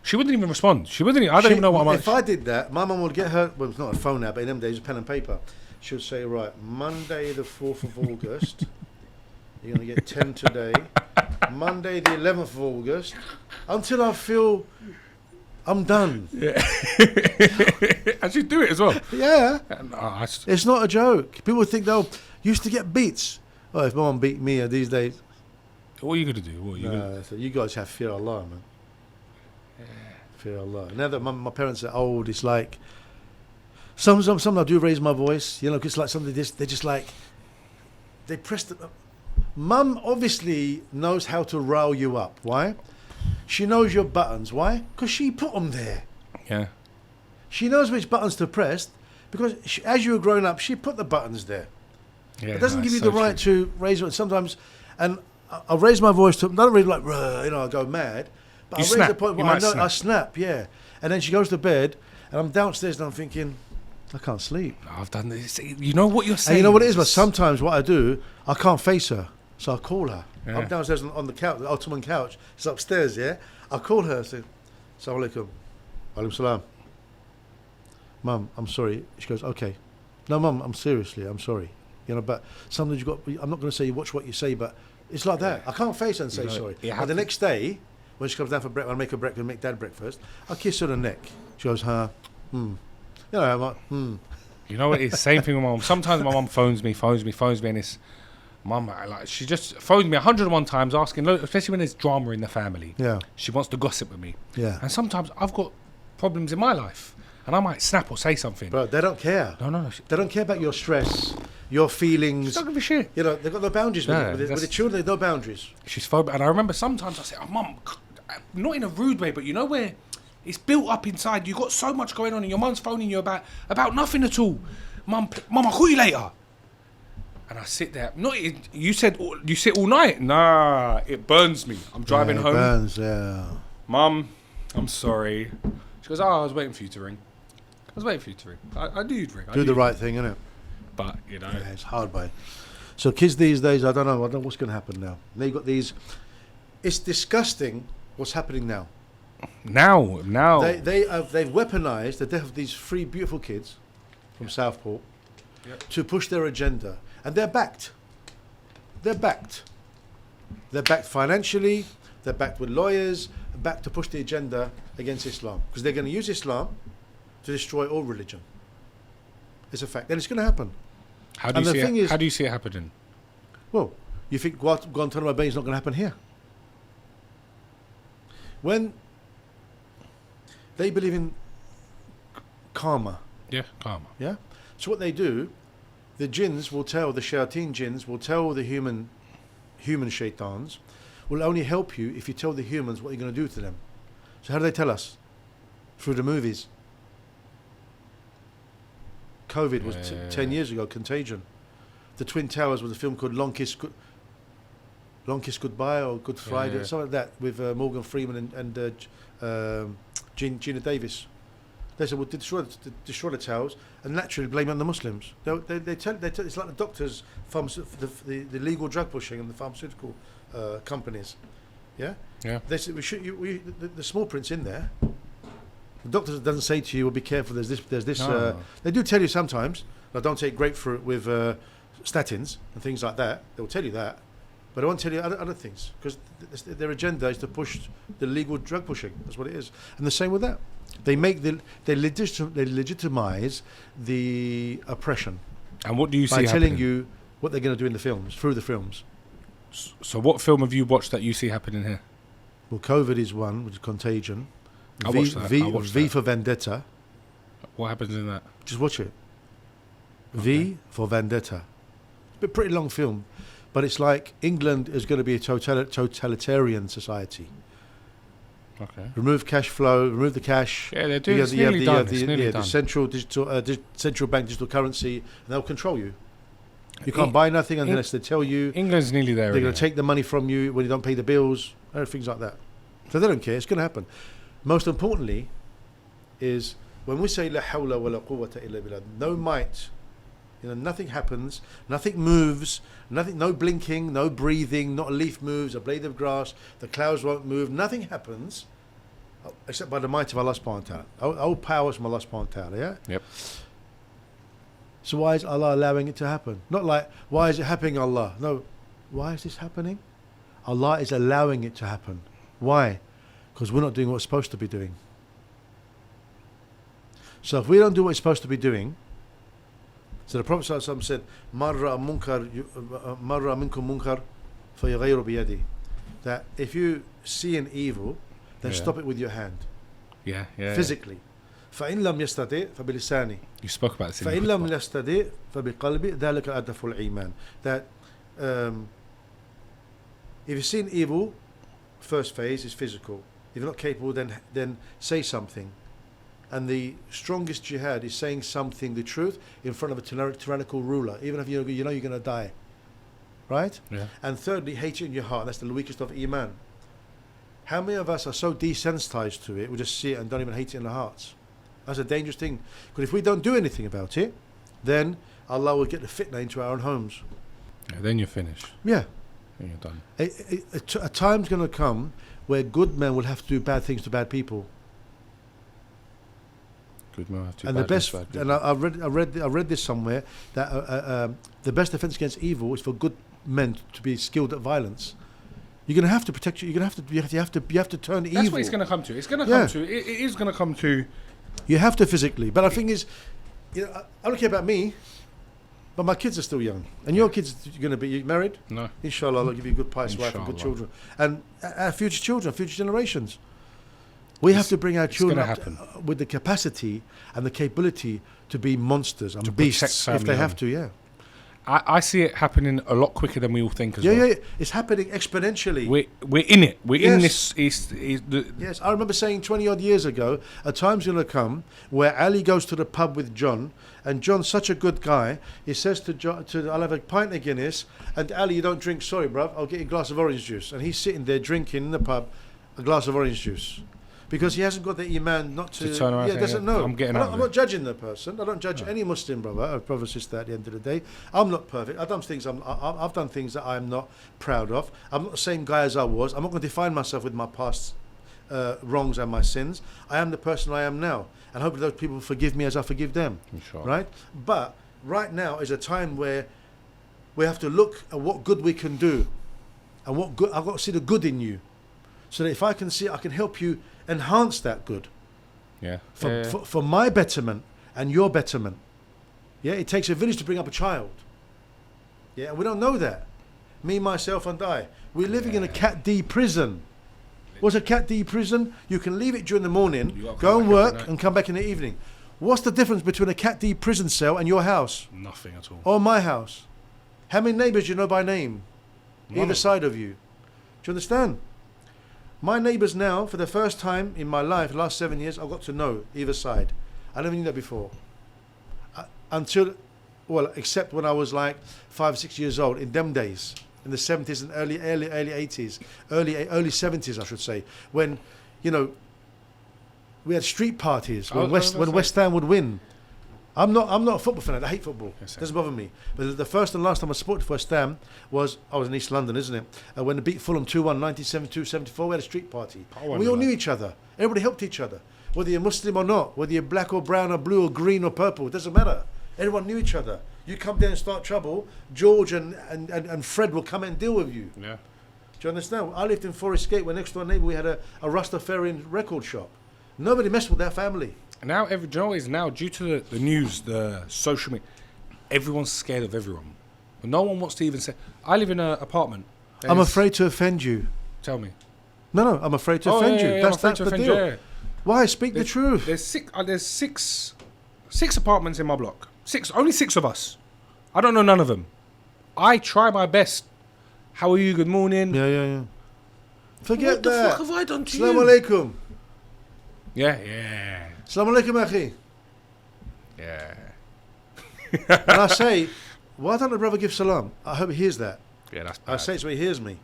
she wouldn't even respond. I don't even know what I'm. If I did that, my mum would get her. Well, it's not a phone now, but in them days, a pen and paper. She would say, "Right, Monday the 4th of August, you're going to get 10 today. Monday the 11th of August, until I feel I'm done." Yeah. And she'd do it as well. Yeah. And, it's not a joke. People think they'll used to get beats. Oh, if my mum beat me these days. What are you going to do? So you guys have fear of Allah, man. Yeah. Fear of Allah. Now that my parents are old, it's like, some I do raise my voice, it's like something they're just like, they press the... Mum obviously knows how to rile you up. Why? She knows your buttons. Why? Because she put them there. Yeah. She knows which buttons to press because as you were growing up, she put the buttons there. Yeah, it doesn't give you the right to raise it. Sometimes, and I'll raise my voice to, not really like, I go mad, but I'll raise the point where I snap, yeah. And then she goes to bed, and I'm downstairs and I'm thinking, I can't sleep. I've done this. You know what you're saying? And you know what it is? But sometimes what I do, I can't face her, so I call her. Yeah. I'm downstairs on the couch, the Ottoman couch. It's upstairs, yeah? I call her, I said, "Assalamu alaikum." "Alaikum salam." "Mum, I'm sorry." She goes, "Okay." "No, Mum, I'm sorry. But sometimes I'm not going to say you watch what you say, but it's like that. I can't face her and say sorry. But the next day, when she comes down for breakfast, I make her breakfast, make Dad breakfast, I kiss her on the neck. She goes, "Huh? I'm like, You know what it is? Same thing with my mum. Sometimes my mum phones me, and it's, Mum, she just phones me 101 times asking, especially when there's drama in the family. Yeah. She wants to gossip with me. Yeah. And sometimes I've got problems in my life. and I might snap or say something. Bro, they don't care. No. They don't care about your stress, your feelings. She don't give a shit. You know, they've got no boundaries with the children. There's no boundaries. She's phobic, and I remember sometimes I say, "Oh, Mum," not in a rude way, but you know where it's built up inside. You got so much going on, and your mum's phoning you about nothing at all. Mum, I'll call you later. And I sit there. You said you sit all night. Nah, it burns me. I'm driving home. It burns, yeah. Mum, I'm sorry. She goes, I was waiting for you to ring. I knew you'd ring. Do the right thing, innit? But, you know. Yeah, it's hard, mate. So kids these days, I don't know what's going to happen now. They've got these... It's disgusting what's happening now. Now. They've weaponized the death of these three beautiful kids from Southport to push their agenda. And they're backed. They're backed financially. They're backed with lawyers. Backed to push the agenda against Islam. Because they're going to use Islam to destroy all religion. It's a fact. And it's going to happen. How do you see it happening? Well, you think Guantanamo Bay is not going to happen here? When they believe in karma. Yeah, karma. Yeah? So what they do, the jinns will tell, the shayateen jinns will tell the human shaitans, will only help you if you tell the humans what you're going to do to them. So how do they tell us? Through the movies. COVID was 10 years ago, Contagion. The Twin Towers was a film called Long Kiss Goodbye or Good Friday, something like that, with Morgan Freeman and Gina Davis. They said, we'll destroy the towers and naturally blame it on the Muslims. They tell it's like the doctors, the legal drug pushing and the pharmaceutical companies. Yeah? Yeah. They said, the small print's in there. The doctor doesn't say to you, well, be careful, there's this. No. They do tell you sometimes, like, don't take grapefruit with statins and things like that. They'll tell you that. But I won't tell you other things, because their agenda is to push the legal drug pushing. That's what it is. And the same with that. They legitimize the oppression. And what do you see by telling happening? you what they're going to do in the films, through the films. So what film have you watched that you see happening here? Well, COVID is one, which is Contagion. I watched that. V for Vendetta. What happens in that? Just watch it. Okay. V for Vendetta. It's a pretty long film, but it's like England is going to be a totalitarian society. Okay. Remove cash flow. Remove the cash. Yeah, they're doing. It's nearly done. The central bank digital currency, and they'll control you. You can't buy nothing unless they tell you. England's nearly there. They're going to take the money from you when you don't pay the bills. Things like that. So they don't care. It's going to happen. Most importantly, is when we say la hawla wa la quwwata illa billah, no might. Nothing happens, nothing moves, no blinking, no breathing, not a leaf moves, a blade of grass, the clouds won't move, nothing happens except by the might of Allah subhanahu wa ta'ala. All powers from Allah subhanahu wa ta'ala, yeah? Yep. So why is Allah allowing it to happen? Not like, why is it happening, Allah? No, why is this happening? Allah is allowing it to happen. Why? Because we're not doing what we're supposed to be doing. So if we don't do what we're supposed to be doing, so the Prophet ﷺ said, "Marra minkum munkar, fayaghayru biyadi." That if you see an evil, then stop it with your hand. Yeah. Physically. فَإِنْ لَمْ يَسْتَطِعْ فَبِلِسَانِهِ. You spoke about this. فَإِنْ لَمْ يَسْتَطِعْ فَبِقَلْبِهِ ذَلِكَ أَدَفُ الْإِيمَانِ. That if you see an evil, first phase is physical. If you're not capable, then say something. And the strongest jihad is saying something, the truth, in front of a tyrannical ruler, even if you know you're going to die. Right? Yeah. And thirdly, hate it in your heart. That's the weakest of Iman. How many of us are so desensitized to it, we just see it and don't even hate it in our hearts? That's a dangerous thing. Because if we don't do anything about it, then Allah will get the fitna into our own homes. Yeah, then you're finished. Yeah. Then you're done. A time's going to come where good men will have to do bad things to bad people. And the best, and I read this somewhere, that the best defense against evil is for good men to be skilled at violence. You're going to have to protect you. You have to turn evil. That's what it's going to come to. It's going to come to. It is going to come to. You have to physically. But the thing is, I don't care about me, but my kids are still young, and your kids are going to be married. No. Inshallah, I'll give you a good pious wife and good children, and our future children, future generations. We have to bring our it's children gonna up happen. with the capacity and the capability to be monsters and To protect beasts if family they have home. to, yeah. I see it happening a lot quicker than we all think as Yeah, well. yeah, it's happening exponentially. We're in it. We're in Yes. this. Yes, I remember saying 20 odd years ago, a time's going to come where Ali goes to the pub with John, and John's such a good guy. He says to John, I'll have a pint of Guinness, and Ali, you don't drink, sorry, bruv, I'll get you a glass of orange juice. And he's sitting there drinking in the pub a glass of orange juice. Because he hasn't got the iman not to turn around yeah, and say, doesn't yeah, know. I'm getting out of I'm it. not judging the person. I don't judge any Muslim brother sister at the end of the day. I'm not perfect. I've done things I've done things that I'm not proud of. I'm not the same guy as I was. I'm not going to define myself with my past wrongs and my sins. I am the person I am now, and hopefully those people forgive me as I forgive them. Inshallah. Right? But right now is a time where we have to look at what good we can do, and what good I've got to see the good in you, so that if I can see, I can help you enhance that good Yeah. for my betterment and your betterment. Yeah, it takes a village to bring up a child. Yeah, and we don't know that. Me, myself, and I. We're living in a Cat D prison. What's a Cat D prison? You can leave it during the morning, You gotta go come and back every work, night. and come back in the evening. What's the difference between a Cat D prison cell and your house Nothing at all. or my house? How many neighbours do you know by name? None Either of side of you. Do you understand? My neighbours now, for the first time in my life, the last 7 years, I've got to know either side. I never knew that before. Except when I was like 5 or 6 years old, in them days, in the 70s and early 80s, early 70s, I should say, when, you know, we had street parties when West Ham would win. I'm not a football fan. I hate football. Yes, sir. Doesn't bother me. But the first and last time I supported West Ham was in East London, isn't it? When they beat Fulham 2-1, 1972-74. We had a street party. I We all wonder knew that. each other. Everybody helped each other, whether you're Muslim or not, whether you're black or brown or blue or green or purple. It doesn't matter. Everyone knew each other. You come down and start trouble, George and Fred will come and deal with you. Yeah. Do you understand? I lived in Forest Gate, where next door neighbour we had a Rastafarian record shop. Nobody messed with that family. Now, do you know what it is now? Due to the news, the social media, everyone's scared of everyone. No one wants to even say. I live in an apartment. I'm There's- afraid to offend you. Tell me. No, I'm afraid to offend you. I'm That's afraid to the offend deal. you, yeah. Why? Speak the truth. There's six apartments in my block. Only six of us. I don't know none of them. I try my best. How are you? Good morning. Yeah. Forget What the that. fuck have I done to Assalamu you? alaikum. Yeah. Assalamu alaikum, akhi. Yeah. And I say, why don't the brother give salam? I hope he hears that. Yeah, that's I bad. say it so he hears me.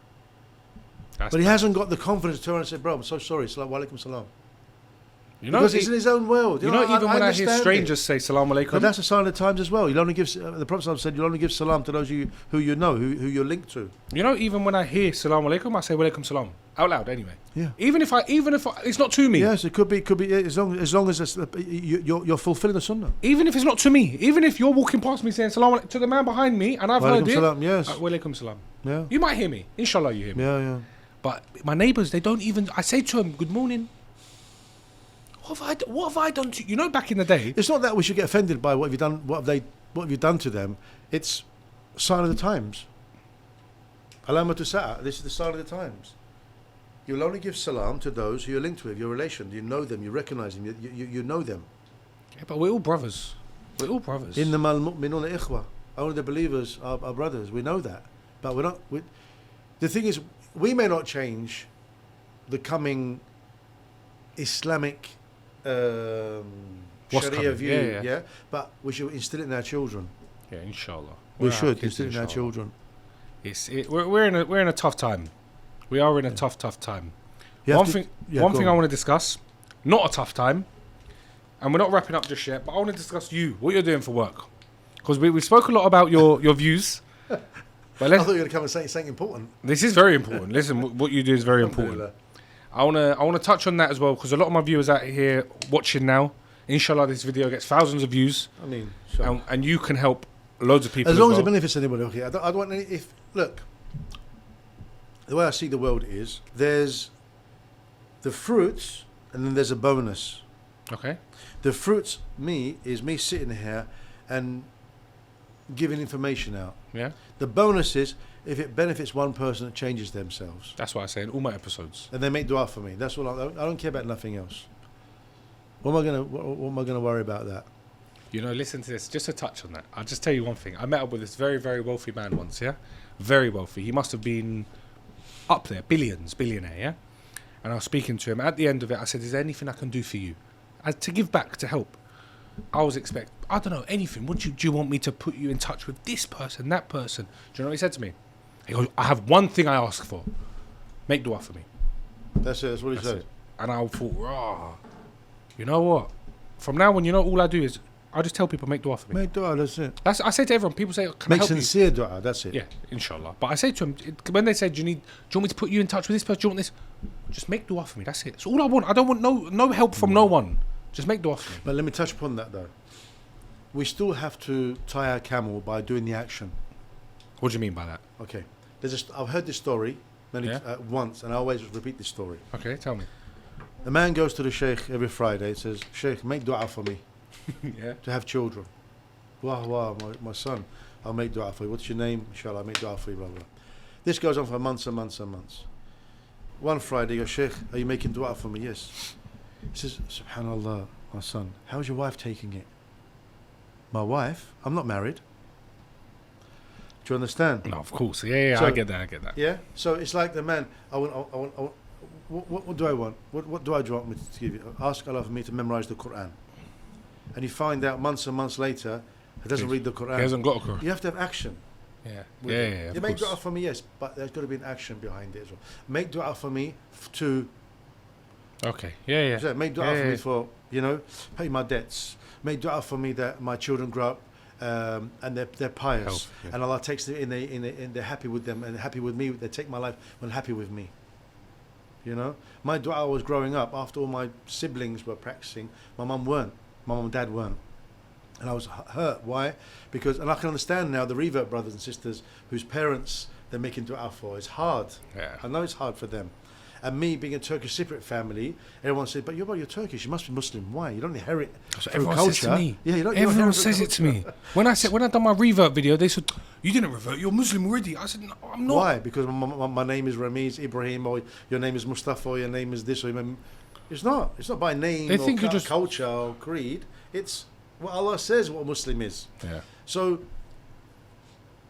That's But he bad. hasn't got the confidence to turn around and say, bro, I'm so sorry. Assalamu alaikum salam. You know, Because he's in his own world. even when I hear understand strangers it. say salam But alaikum, that's a sign of the times as well. You'll only give, the Prophet said, you'll only give salam to those who you know, who you're linked to. even when I hear salam alaikum, I say wa alaikum salam out loud anyway. Yeah. Even if it's not to me. Yes, it could be as long as it's, you're fulfilling the sunnah. Even if it's not to me. Even if you're walking past me saying salam alaikum to the man behind me and I've Wa heard alaikum it. salam, yes. Wa alaikum salam. Yeah. You might hear me. Inshallah, you hear me. Yeah. But my neighbours, they don't even. I say to them, "Good morning." What have I done to you? Know, back in the day. It's not that we should get offended by what have you done to them. It's sign of the times. Alamatu sa'a. This is the sign of the times. You'll only give salam to those who you're linked with, your relation. You know them, you recognise them, you know them. Yeah, but we're all brothers. We're all brothers. Innamal mu'minuna ikhwa. Only the believers are brothers. We know that, but we're not. The thing is, we may not change the coming Islamic What's Sharia coming? view, Yeah. but we should instill it in our children. Yeah, inshallah. We We're our should kids, instill it in our inshallah. children. We're in a tough time. We are in a tough time. You have One to- thing yeah, one go thing on. I want to discuss, not a tough time, and we're not wrapping up just yet, but I want to discuss what you're doing for work. Because we spoke a lot about your views. But I thought you were going to come and say something important. this is very important. Listen, what you do is very important. I wanna touch on that as well because a lot of my viewers out here watching now, inshallah, this video gets thousands of views, I mean, sure. and you can help loads of people. As long as well. it benefits anybody. Okay, I don't want any. Look, the way I see the world is there's the fruits and then there's a bonus. Okay. The fruits, is me sitting here and giving information out. Yeah. The bonus is if it benefits one person, it changes themselves. That's what I say in all my episodes. And they make dua for me. That's all. I don't care about nothing else. What am I gonna worry about that? You know, listen to this. Just to touch on that, I'll just tell you one thing. I met up with this very, very wealthy man once. Yeah, very wealthy. He must have been up there, billionaire. Yeah. And I was speaking to him. At the end of it, I said, "Is there anything I can do for you, to give back, to help?" I don't know, anything. Do you want me to put you in touch with this person, that person? Do you know what he said to me? He goes, "I have one thing I ask for. Make dua for me." That's it. That's what he said. It. And I thought, you know what? From now on, all I do is I just tell people make dua for me. Make dua. That's it. I say to everyone. People say, "Can I make help sincere you?" dua. That's it. Yeah, inshallah. But I say to them when they say, "Do you want me to put you in touch with this person? Do you want this?" Just make dua for me. That's it. That's all I want. I don't want no help from no one. Just make dua for me. But let me touch upon that though. We still have to tie our camel by doing the action. What do you mean by that? Okay. I've heard this story once, and I always repeat this story. Okay, tell me. The man goes to the sheikh every Friday and says, "Sheikh, make dua for me Yeah. to have children." Wow, my son, I'll make dua for you. What's your name? Inshallah, I'll make dua for you, blah, blah. This goes on for months and months and months. One Friday, he goes, "Sheikh, are you making dua for me?" "Yes." He says, "Subhanallah, my son, how's your wife taking it?" "My wife? I'm not married." Do you understand? No, of course. Yeah, So- I get that. Yeah. So it's like the man. What do I want? What do I want me to give you? Ask Allah for me to memorize the Quran. And you find out months and months later, he doesn't read the Quran. He hasn't got a Quran. You have to have action. Yeah. with Yeah, it. yeah, You of make course. dua for me, yes, but there's got to be an action behind it as well. Make dua for me to. Okay. Yeah. So make dua for me for pay my debts. Make dua for me that my children grow up and they're pious, Health, yeah. and Allah takes them in they're happy with them and happy with me. They take my life when happy with me. My dua was growing up after all my siblings were practicing. My mum and dad weren't, and I was hurt. Why? Because, and I can understand now the revert brothers and sisters whose parents they're making dua for. It's hard. Yeah. I know it's hard for them. And me being a Turkish Cypriot family, everyone said, "But you're Turkish. You must be Muslim. Why? You don't inherit So through everyone culture." says to me. Yeah, you don't. Everyone inherit says through it to me. When I done my revert video, they said, "You didn't revert. You're Muslim already." I said, "No, I'm not." Why? Because my name is Ramiz Ibrahim, or your name is Mustafa, or your name is this, or it's not. It's not by name They or think you're just culture or creed. It's what Allah says what a Muslim is. Yeah. So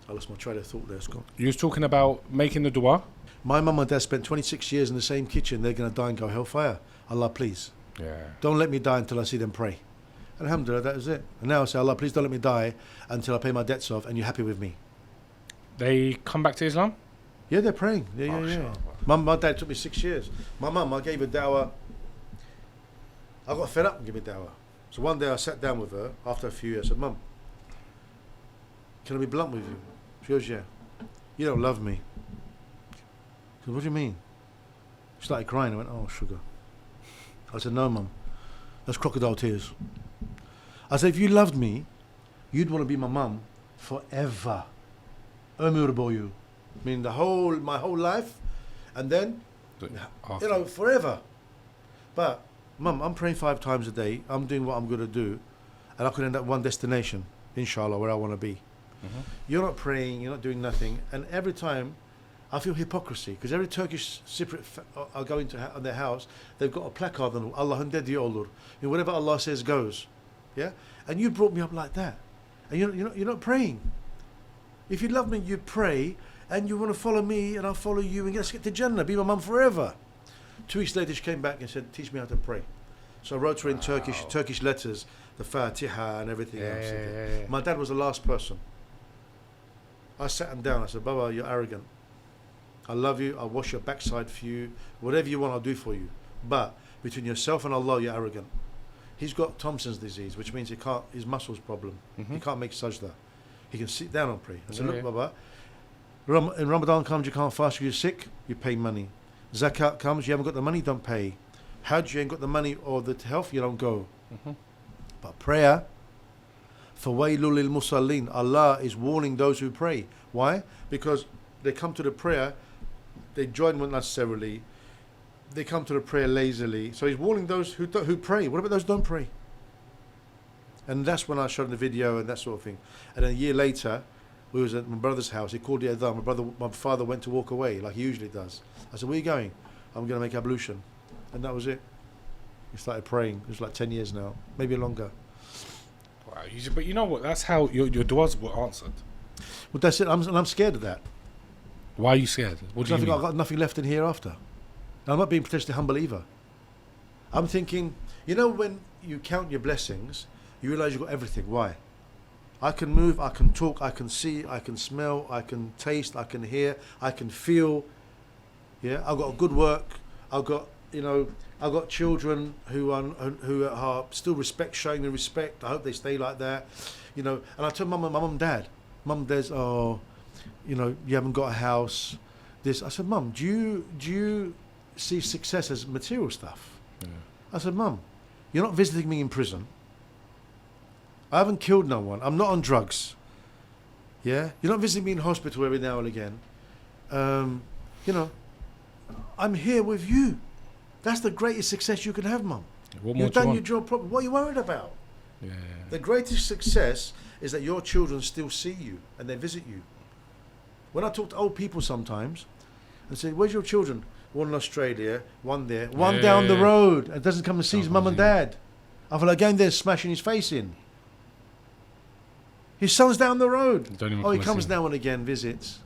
I lost my train of thought there, Scott. You was talking about making the dua. My mum and dad spent 26 years in the same kitchen. They're going to die and go hellfire. Allah, please. Yeah. Don't let me die until I see them pray. Alhamdulillah, that is it. And now I say, Allah, please don't let me die until I pay my debts off and you're happy with me. They come back to Islam. Yeah, they're praying. Yeah. My dad took me 6 years. My mum, I gave her dawah. I got fed up and gave me dawah. So one day I sat down with her after a few years. I said, "Mum, can I be blunt with you?" She goes, "Yeah." "You don't love me." I said, "What do you mean?" She started crying. I went, "Oh, sugar." I said, "No, Mum. That's crocodile tears." I said, "If you loved me, you'd want to be my mum forever. Ömür boyu. I mean, my whole life, and then, forever. But, Mum, I'm praying 5 times a day. I'm doing what I'm going to do, and I could end up one destination, inshallah, where I want to be. Mm-hmm. You're not praying. You're not doing nothing. And every time, I feel hypocrisy because every Turkish Cypriot I go into their house, they've got a placard on Allah'ın dediği olur. Whatever Allah says goes. Yeah? And you brought me up like that. And you're not praying. If you love me, you pray, and you want to follow me, and I'll follow you, and let's get to Jannah, be my mum forever. 2 weeks later, she came back and said, "Teach me how to pray." So I wrote her in Turkish letters, the Fatiha and everything else. Yeah. My dad was the last person. I sat him down. I said, "Baba, you're arrogant. I love you. I'll wash your backside for you. Whatever you want, I'll do for you. But between yourself and Allah, you're arrogant." He's got Thompson's disease, which means his muscles problem. Mm-hmm. He can't make sajda. He can sit down and pray. I said, Yeah, "Look, yeah. Baba, in Ramadan comes, you can't fast, you're sick, you pay money. Zakat comes, you haven't got the money, don't pay. Hajj, you ain't got the money or the health, you don't go." Mm-hmm. But prayer, فَوَيْلُ لِلْمُصَلِّينَ, Allah is warning those who pray. Why? Because they come to the prayer, they join one necessarily, they come to the prayer lazily. So he's warning those who pray. What about those who don't pray? And that's when I showed him the video and that sort of thing. And then a year later, we was at my brother's house. He called the adhan. My father went to walk away like he usually does. I said, "Where are you going?" "I'm going to make ablution." And that was it. He started praying. It was like 10 years now, maybe longer. Wow, but you know what? That's how your du'as were answered. Well, that's it. I'm scared of that. Why are you scared? What do you mean? I've got nothing left in hereafter. And I'm not being potentially humble either. I'm thinking, you know, when you count your blessings, you realise you've got everything. Why? I can move, I can talk, I can see, I can smell, I can taste, I can hear, I can feel. Yeah, I've got good work. I've got, you know, I've got children who are still showing me respect. I hope they stay like that. You know, and I told my mum and dad, there's, oh, you know, you haven't got a house. This, I said, Mum, do you see success as material stuff? Yeah. I said, Mum, you're not visiting me in prison. I haven't killed no one. I'm not on drugs. Yeah, you're not visiting me in hospital every now and again. You know, I'm here with you. That's the greatest success you can have, Mum. You've done your job properly. What are you worried about? Yeah. The greatest success is that your children still see you and they visit you. When I talk to old people sometimes and say, "Where's your children?" "One in Australia, one there, one down the road." And doesn't come and see his mum and dad. I feel like going there smashing his face in. His son's down the road. Oh, he comes now and again, visits.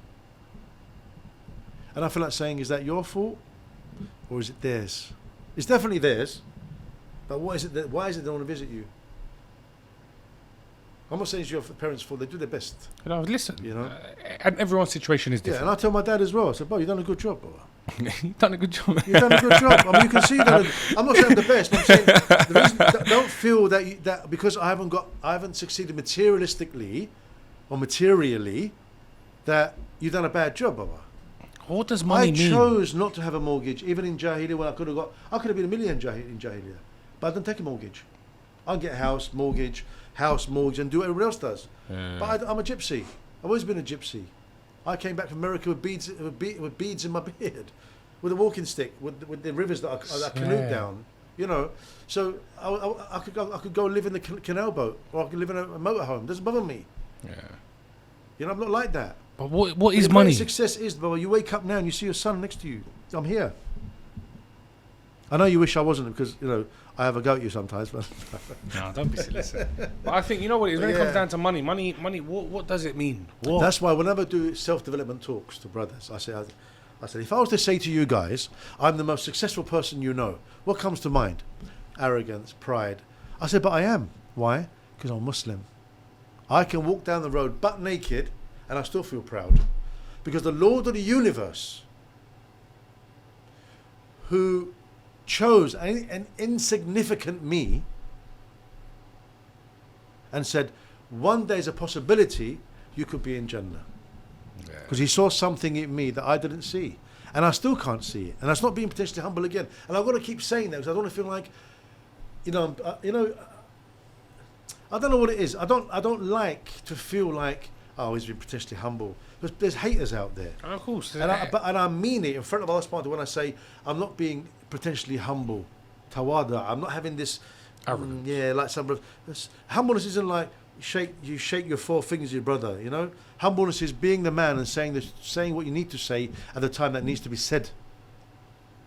And I feel like saying, is that your fault or is it theirs? It's definitely theirs. But what is it? Why is it they don't want to visit you? I'm not saying it's your parents' fault. They do their best. You know, listen. You know, and everyone's situation is different. Yeah, and I tell my dad as well. I said, "Bro, you've done a good job, brother. You've done a good job. You've done a good job. I mean, you can see that. I'm not saying I'm the best. But I'm saying the reason, don't feel that because I haven't succeeded materialistically or materially, that you've done a bad job, brother. What does money mean? I chose not to have a mortgage, even in Jahiliyyah, when I could have been a millionaire in Jahiliyyah, but I didn't take a mortgage. I get a house mortgage, and do what everyone else does. Yeah. But I'm a gypsy. I've always been a gypsy. I came back from America with beads in my beard, with a walking stick, with the rivers that I canoed down. You know, so I could go live in the canal boat, or I could live in a motorhome. Doesn't bother me. Yeah. You know, I'm not like that. But what is money? Success is, brother, you wake up now and you see your son next to you. I'm here. I know you wish I wasn't, because, you know, I have a go at you sometimes. But no, don't be silly. But I think, you know what it is, when it comes down to money, what does it mean? What? That's why whenever I do self-development talks to brothers, I said, if I was to say to you guys, I'm the most successful person you know, what comes to mind? Arrogance, pride. I said, but I am. Why? Because I'm Muslim. I can walk down the road butt naked and I still feel proud. Because the Lord of the universe, who chose an insignificant me and said, one day there's a possibility you could be in Jannah. Because he saw something in me that I didn't see. And I still can't see it. And that's not being potentially humble again. And I've got to keep saying that because I don't want to feel like, I don't know what it is. I don't like to feel like, oh, he's been potentially humble. Because there's haters out there. Of course. And I mean it in front of Allah subhanahu wa ta'ala when I say I'm not being potentially humble. Tawada. I'm not having this like some humbleness isn't like you shake your four fingers at your brother, you know? Humbleness is being the man and saying what you need to say at the time that needs to be said.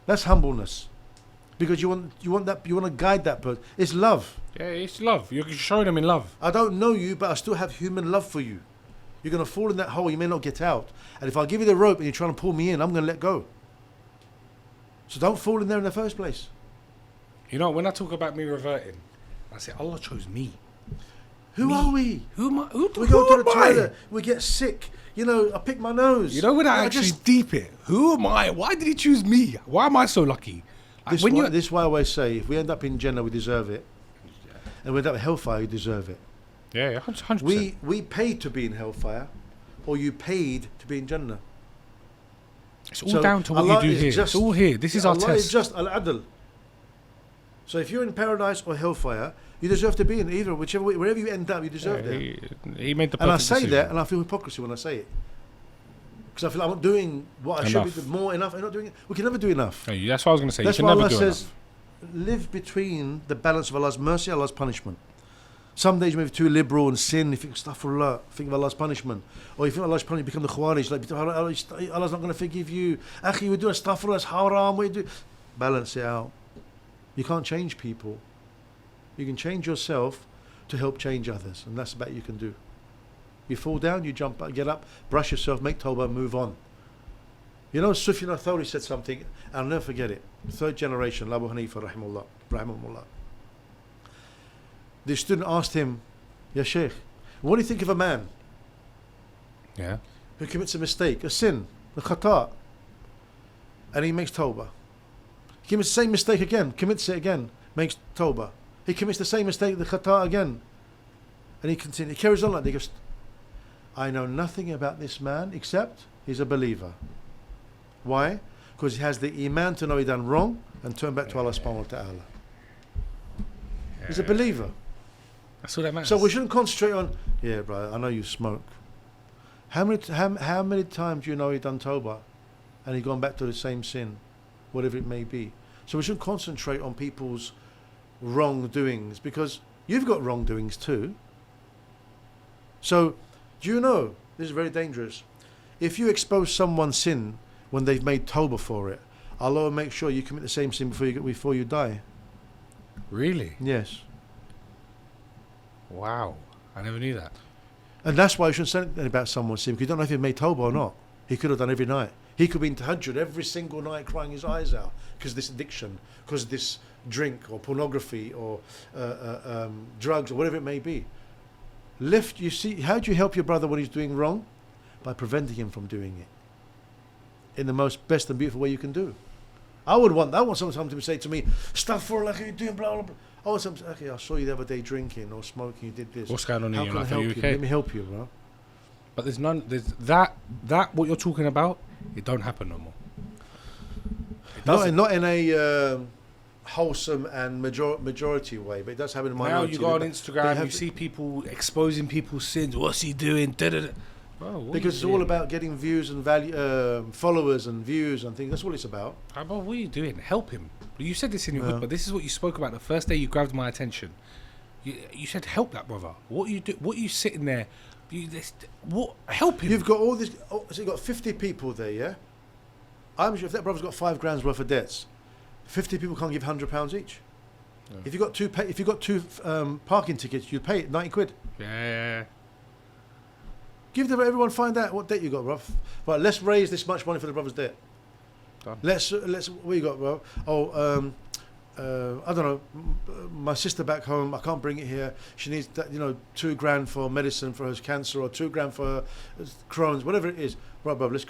That's humbleness. Because you want to guide that person. It's love. Yeah, it's love. You're showing them in love. I don't know you, but I still have human love for you. You're going to fall in that hole, you may not get out. And if I give you the rope and you're trying to pull me in, I'm going to let go. So don't fall in there in the first place. You know, when I talk about me reverting, I say Allah chose me. Who are we? Who am I? We go to the toilet, we get sick. You know, I pick my nose. You know, when I actually deep it, who am I? Why did he choose me? Why am I so lucky? This is why I always say, if we end up in Jannah, we deserve it. And we end up in hellfire, we deserve it. Yeah, 100%. We paid to be in hellfire, or you paid to be in Jannah. It's all down to what Allah you do here. It's all here. This is our test. Allah is just al-adl. So if you're in paradise or hellfire, you deserve to be in either, whichever way, wherever you end up, you deserve it. He made the perfect And I say decision. that, and I feel hypocrisy when I say it. Because I feel I'm not doing what I should be more enough. I'm not doing it. We can never do enough. Hey, that's what I was going to say. That's you can why never Allah do says, enough. live between the balance of Allah's mercy and Allah's punishment. Some days you may be too liberal and sin. You think, astaghfirullah, think of Allah's punishment. Or you think Allah's punishment, become the Khawarij. Like, Allah's not going to forgive you. Akhi, we do astaghfirullah, it's haram. We do. Balance it out. You can't change people. You can change yourself to help change others. And that's about you can do. You fall down, you jump up, get up, brush yourself, make tawbah, move on. You know, Sufyan al-Thawri said something, I'll never forget it. Third generation, Abu Hanifa, rahimahullah. The student asked him, Ya Sheikh, what do you think of a man who commits a mistake, a sin, a khata, and he makes tawbah? He commits the same mistake again, commits it again, makes tawbah. He commits the same mistake, the khata again, and he continues. He carries on like that. He goes, I know nothing about this man except he's a believer. Why? Because he has the iman to know he done wrong and turn back to Allah subhanahu wa ta'ala. He's a believer. That's all that matters. So we shouldn't concentrate on, yeah, brother, I know you smoke. How many times do you know he done tawbah and he gone back to the same sin, whatever it may be? So we shouldn't concentrate on people's wrongdoings, because you've got wrongdoings too. So, do you know, this is very dangerous. If you expose someone's sin when they've made tawbah for it, Allah will make sure you commit the same sin before you die. Really? Yes. Wow. I never knew that. And that's why you shouldn't say anything about someone's sin, because you don't know if he made tawbah or not. He could have done every night. He could be in tahajjud every single night crying his eyes out because of this addiction, because of this drink or pornography or drugs or whatever it may be. You see, how do you help your brother when he's doing wrong? By preventing him from doing it in the most best and beautiful way you can do. I want someone to say to me, "Astaghfirullah, you're doing blah blah blah." I want someone to say, "Okay, I saw you the other day drinking or smoking. You did this. What's going on in your life? How Are can I you help you? okay? Let me help you, bro." But there's that what you're talking about, it don't happen no more. Not in a wholesome and majority way, but it does happen in minority. Now you go on Instagram, you see people exposing people's sins. What's he doing? Because it's all about getting views and followers and views and things. That's all it's about. How about what are you doing? Help him. You said this in your book, but this is what you spoke about the first day you grabbed my attention. You said help that brother. What are you do? What are you sitting there? Help him. You've got all this. So you've got 50 people there, yeah. I'm sure if that brother's got £5,000 worth of debts, 50 people can't give £100 each. Yeah. If you got two parking tickets, you'd pay it 90 quid. Yeah. Give them, everyone find out what debt you got, bruv. Right, let's raise this much money for the brother's debt. Done. Let's what you got, bro? I don't know. My sister back home, I can't bring it here. She needs that, £2,000 for medicine for her cancer, or £2,000 for her Crohn's, whatever it is. Right, bro. Let's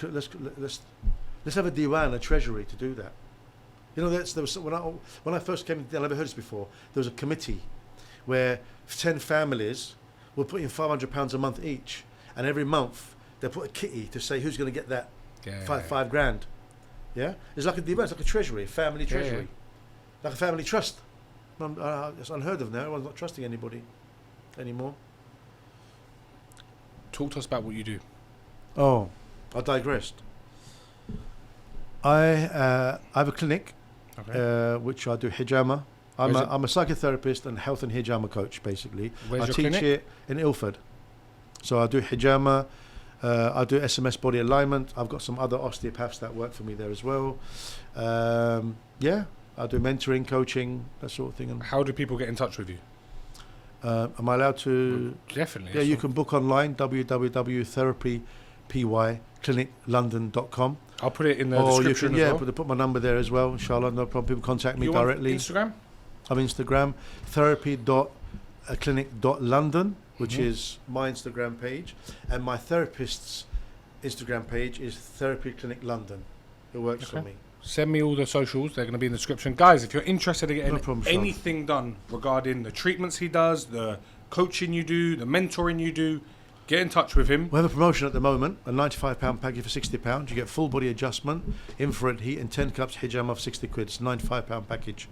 have a diwan, a treasury to do that. There was when I first came. I never heard this before. There was a committee where 10 families will put in £500 a month each, and every month they put a kitty to say who's going to get that £5,000. Yeah, it's like a diwan, it's like a treasury, a family treasury. Like a family trust. It's unheard of now. Everyone's not trusting anybody anymore. Talk to us about what you do. Oh, I digressed. I have a clinic, which I do hijama. I'm a psychotherapist and health and hijama coach, basically. Where's I your teach clinic? it in Ilford. So I do hijama. I do SMS body alignment. I've got some other osteopaths that work for me there as well. I do mentoring, coaching, that sort of thing. And how do people get in touch with you? am I allowed to? Definitely. Yeah, you can book online, www.therapypycliniclondon.com. I'll put it in the description as well. Put my number there as well, inshallah. No problem. People contact me You directly. on Instagram? I'm Instagram, therapy.clinic.london, which is my Instagram page. And my therapist's Instagram page is Therapy Clinic London, who works for me. Send me all the socials. They're going to be in the description. Guys, if you're interested in getting problem, anything done regarding the treatments he does, the coaching you do, the mentoring you do, get in touch with him. We have a promotion at the moment, a £95 package for £60. You get full body adjustment, infrared heat, and 10 cups hijama for 60 quid. It's a £95 package.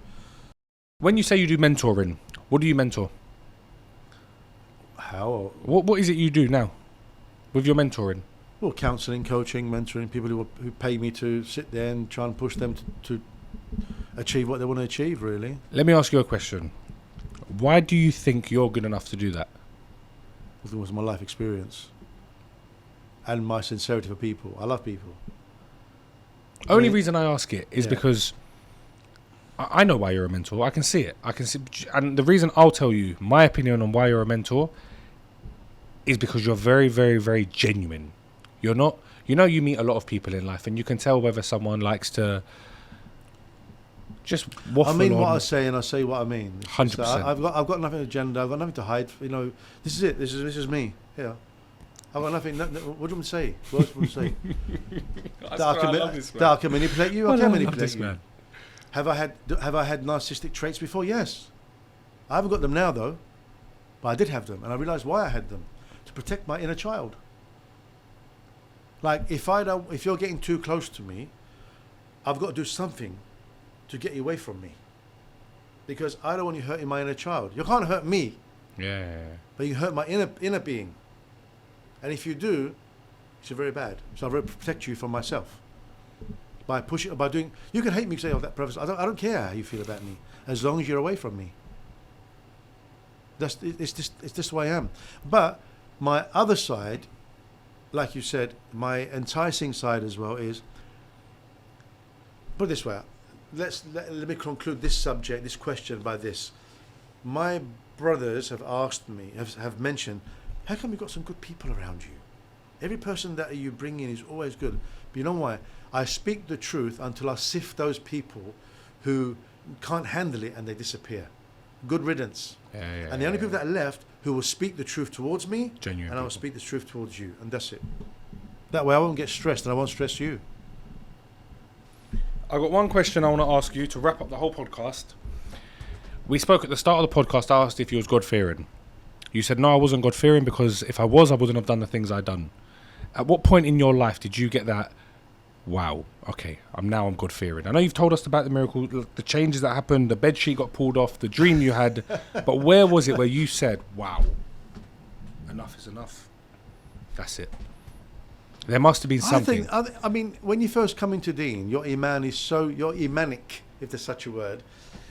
When you say you do mentoring, what do you mentor? How? What is it you do now with your mentoring? Well, counselling, coaching, mentoring, people who pay me to sit there and try and push them to achieve what they want to achieve, really. Let me ask you a question. Why do you think you're good enough to do that? It was my life experience and my sincerity for people. I love people. Only reason I ask it is Yeah. because I know why you're a mentor. I can see it. I can see, and the reason I'll tell you my opinion on why you're a mentor is because you're very, very, very genuine. You're not. You know, you meet a lot of people in life, and you can tell whether someone likes to just waffle I mean on. what I say, and I say what I mean. 100%. I've got nothing to agenda. I've got nothing to hide. You know, this is it. This is me. Here, I've got nothing. What do you want me to say? What else would you say? that I can manipulate you. I can manipulate you. Man. Have I had narcissistic traits before? Yes. I haven't got them now though, but I did have them, and I realised why I had them, to protect my inner child. Like if you're getting too close to me, I've got to do something to get you away from me, because I don't want you hurting my inner child. You can't hurt me, Yeah. but you hurt my inner being, and if you do, it's very bad. So I've got to protect you from myself by pushing, by doing. You can hate me, say, "Oh, that professor." I don't care how you feel about me, as long as you're away from me. It's just the way I am. But my other side, like you said, my enticing side as well is, put it this way, let me conclude this subject, this question by this. My brothers have asked me, have mentioned, how come you've got some good people around you? Every person that you bring in is always good. But you know why? I speak the truth until I sift those people who can't handle it and they disappear. Good riddance. And the only people that are left who will speak the truth towards me, Genuine and I will people. speak the truth towards you, and that's it. That way I won't get stressed and I won't stress you. I've got one question I want to ask you to wrap up the whole podcast. We spoke at the start of the podcast. I asked if you was God-fearing. You said, no, I wasn't God-fearing because if I was, I wouldn't have done the things I'd done. At what point in your life did you get that, wow, okay, I'm God-fearing? I know you've told us about the miracle, the changes that happened, the bed sheet got pulled off, the dream you had, but where was it where you said, wow, enough is enough? That's it. There must have been something. I mean, when you first come into Deen, your iman is you're imanic, if there's such a word,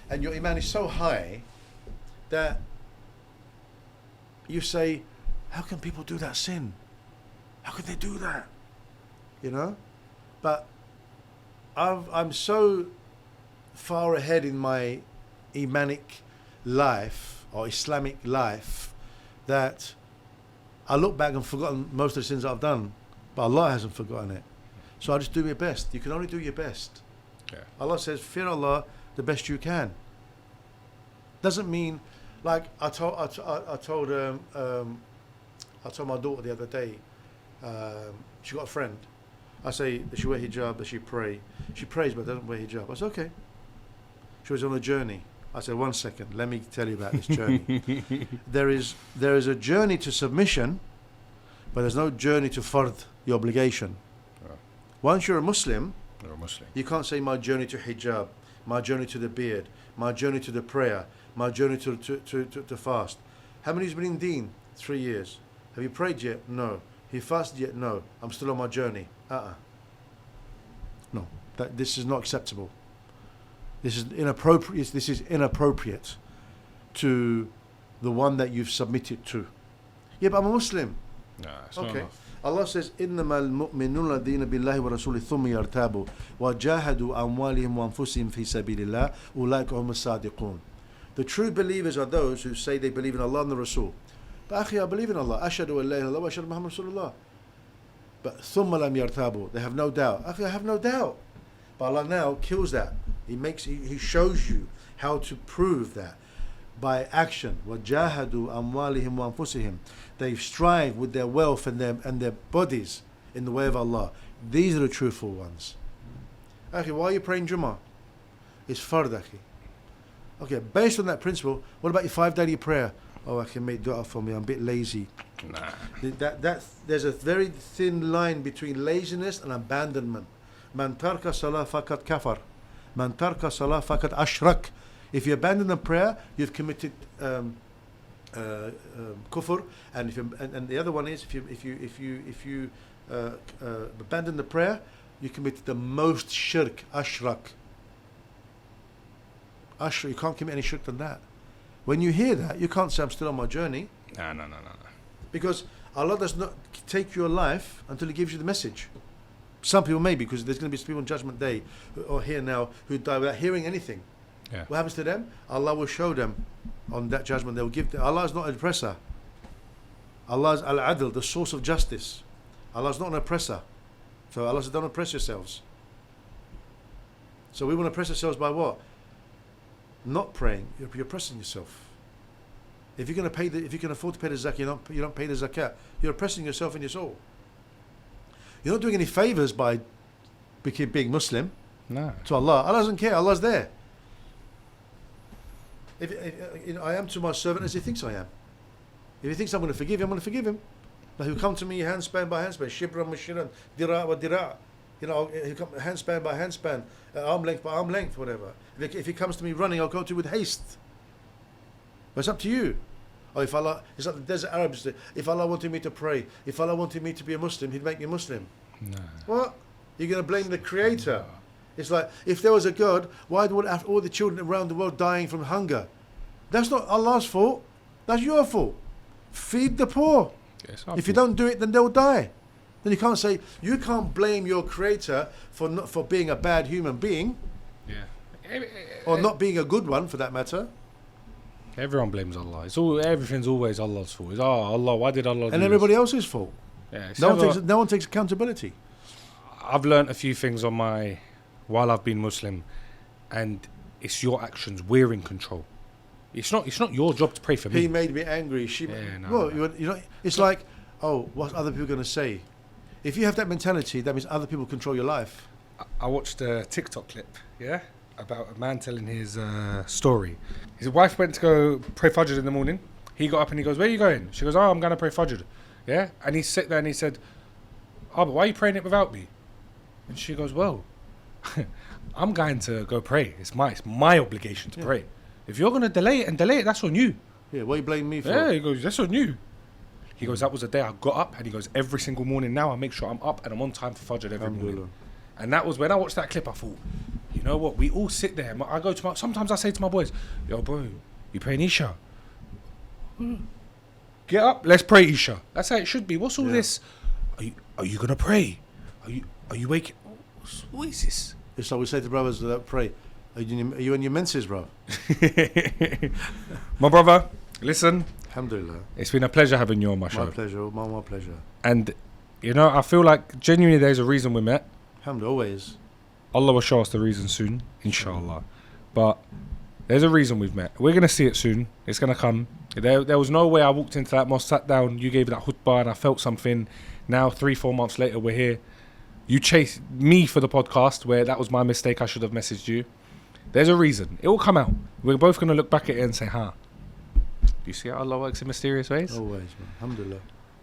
and your iman is so high that you say, how can people do that sin? How could they do that? You know? But I'm so far ahead in my imanic life or Islamic life that I look back and forgotten most of the sins I've done, but Allah hasn't forgotten it. So I just do my best. You can only do your best. Yeah. Allah says, fear Allah the best you can. Doesn't mean, like I told my daughter the other day. She got a friend. I say, does she wear hijab? Does she pray? She prays but doesn't wear hijab. I said, okay. She was on a journey. I said, 1 second, let me tell you about this journey. There is a journey to submission, but there's no journey to fard, the obligation. Oh. Once you're a Muslim, You can't say my journey to hijab, my journey to the beard, my journey to the prayer, my journey to fast. How many has been in Deen? 3 years. Have you prayed yet? No. Have you fasted yet? No. I'm still on my journey. No. This is not acceptable. This is inappropriate. This is inappropriate to the one that you've submitted to. Yeah, but I'm a Muslim. Nah, it's not Okay. enough. Allah says, إنما المؤمنون الذين بالله ورسوله ثم يرتابوا وجاهدوا أموالهم وأنفسهم في سبيل الله أولئك هم الصادقون. The true believers are those who say they believe in Allah and the Rasul. But akhi, I believe in Allah. أشهد أن لا إله إلا الله وأشهد محمد رسول الله. But ثم لم يرتابوا. They have no doubt. Akhi, I have no doubt. But Allah now kills that. He shows you how to prove that by action. وَجَاهَدُوا أَمْوَالِهِمْ وَأَنفُسِهِمْ. They strive with their wealth and their bodies in the way of Allah. These are the truthful ones. Akhi, why are you praying Jummah? It's fard, akhi. Okay, based on that principle, what about your 5 daily prayer? Oh, I can make dua for me, I'm a bit lazy. Nah. There's a very thin line between laziness and abandonment. Man tarka salah fakat kafar. Man tarka salah fakat ashrak. If you abandon the prayer, you've committed kufr, and the other one is if you abandon the prayer, you committed the most shirk, ashrak. You can't commit any shirk than that. When you hear that, you can't say I'm still on my journey. No. Because Allah does not take your life until He gives you the message. Some people maybe, because there's going to be people on Judgment Day or here now who die without hearing anything. Yeah. What happens to them? Allah will show them on that judgment. They will give. Allah is not an oppressor. Allah is Al-Adl, the source of justice. Allah is not an oppressor. So Allah says, don't oppress yourselves. So we want to oppress ourselves by what? Not praying. You're oppressing yourself. If you're going to pay if you can afford to pay the zakah, you don't pay the zakat. You're oppressing yourself in your soul. You're not doing any favors by being Muslim. No. To Allah. Allah doesn't care. Allah's there. If I am to my servant as He thinks I am. If He thinks I'm going to forgive him, I'm going to forgive him. Now He'll come to me handspan by handspan, shibran wa shiran, dira' wa dira'. He'll come handspan by handspan, arm length by arm length, whatever. If He comes to me running, I'll go to him with haste. But it's up to you. Or if Allah, it's like the desert Arabs. If Allah wanted me to pray, if Allah wanted me to be a Muslim, He'd make me a Muslim. No. What? You're going to blame the Creator? It's like, if there was a God, why would all the children around the world dying from hunger? That's not Allah's fault. That's your fault. Feed the poor. Yes, If you don't do it, then they'll die. Then you can't say, you can't blame your Creator for being a bad human being, Yeah. or not being a good one for that matter. Everyone blames Allah. Everything's always Allah's fault. It's Allah. Why did Allah? And do everybody this? else's fault. Yeah. No one takes accountability. I've learned a few things while I've been Muslim, and it's your actions. We're in control. It's not your job to pray for me. He made me angry. It's like, oh, what other people going to say? If you have that mentality, that means other people control your life. I watched a TikTok clip, about a man telling his story. His wife went to go pray Fajr in the morning. He got up and he goes, "Where are you going?" She goes, "Oh, I'm going to pray Fajr." Yeah? And he sat there and he said, "Oh, but why are you praying it without me?" And she goes, "Well, I'm going to go pray. It's my obligation to pray. If you're going to delay it, that's on you." Yeah, what are you blaming me for? Yeah, he goes, "That's on you." He goes, "That was the day I got up," and he goes, "Every single morning now I make sure I'm up and I'm on time for Fajr every morning." And that was when I watched that clip, I thought, you know what, we all sit there. Sometimes I say to my boys, "Yo, bro, you praying Isha? Get up, let's pray Isha." That's how it should be. What's all this? Are you going to pray? Are you waking? What is this? It's like we say to brothers that pray, are you in your menses, bro? My brother, listen. Alhamdulillah. It's been a pleasure having you on my show. My pleasure, my pleasure. And, I feel like genuinely there's a reason we met. Alhamdulillah, always. Allah will show us the reason soon, inshallah. But there's a reason we've met. We're going to see it soon. It's going to come. There was no way I walked into that mosque, sat down, you gave that khutbah, and I felt something. Now, 3-4 months later, we're here. You chased me for the podcast, where that was my mistake. I should have messaged you. There's a reason. It will come out. We're both going to look back at it and say, do you see how Allah works in mysterious ways? Always, man. Alhamdulillah.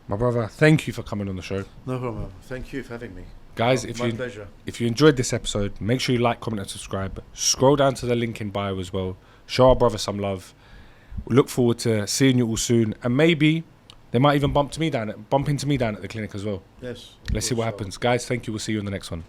My brother, thank you for coming on the show. No problem. Thank you for having me. Guys, my pleasure. If you enjoyed this episode, make sure you like, comment and subscribe. Scroll down to the link in bio as well. Show our brother some love. We look forward to seeing you all soon. And maybe they might even bump into me down at the clinic as well. Yes. Let's see what happens. Guys, thank you. We'll see you in the next one.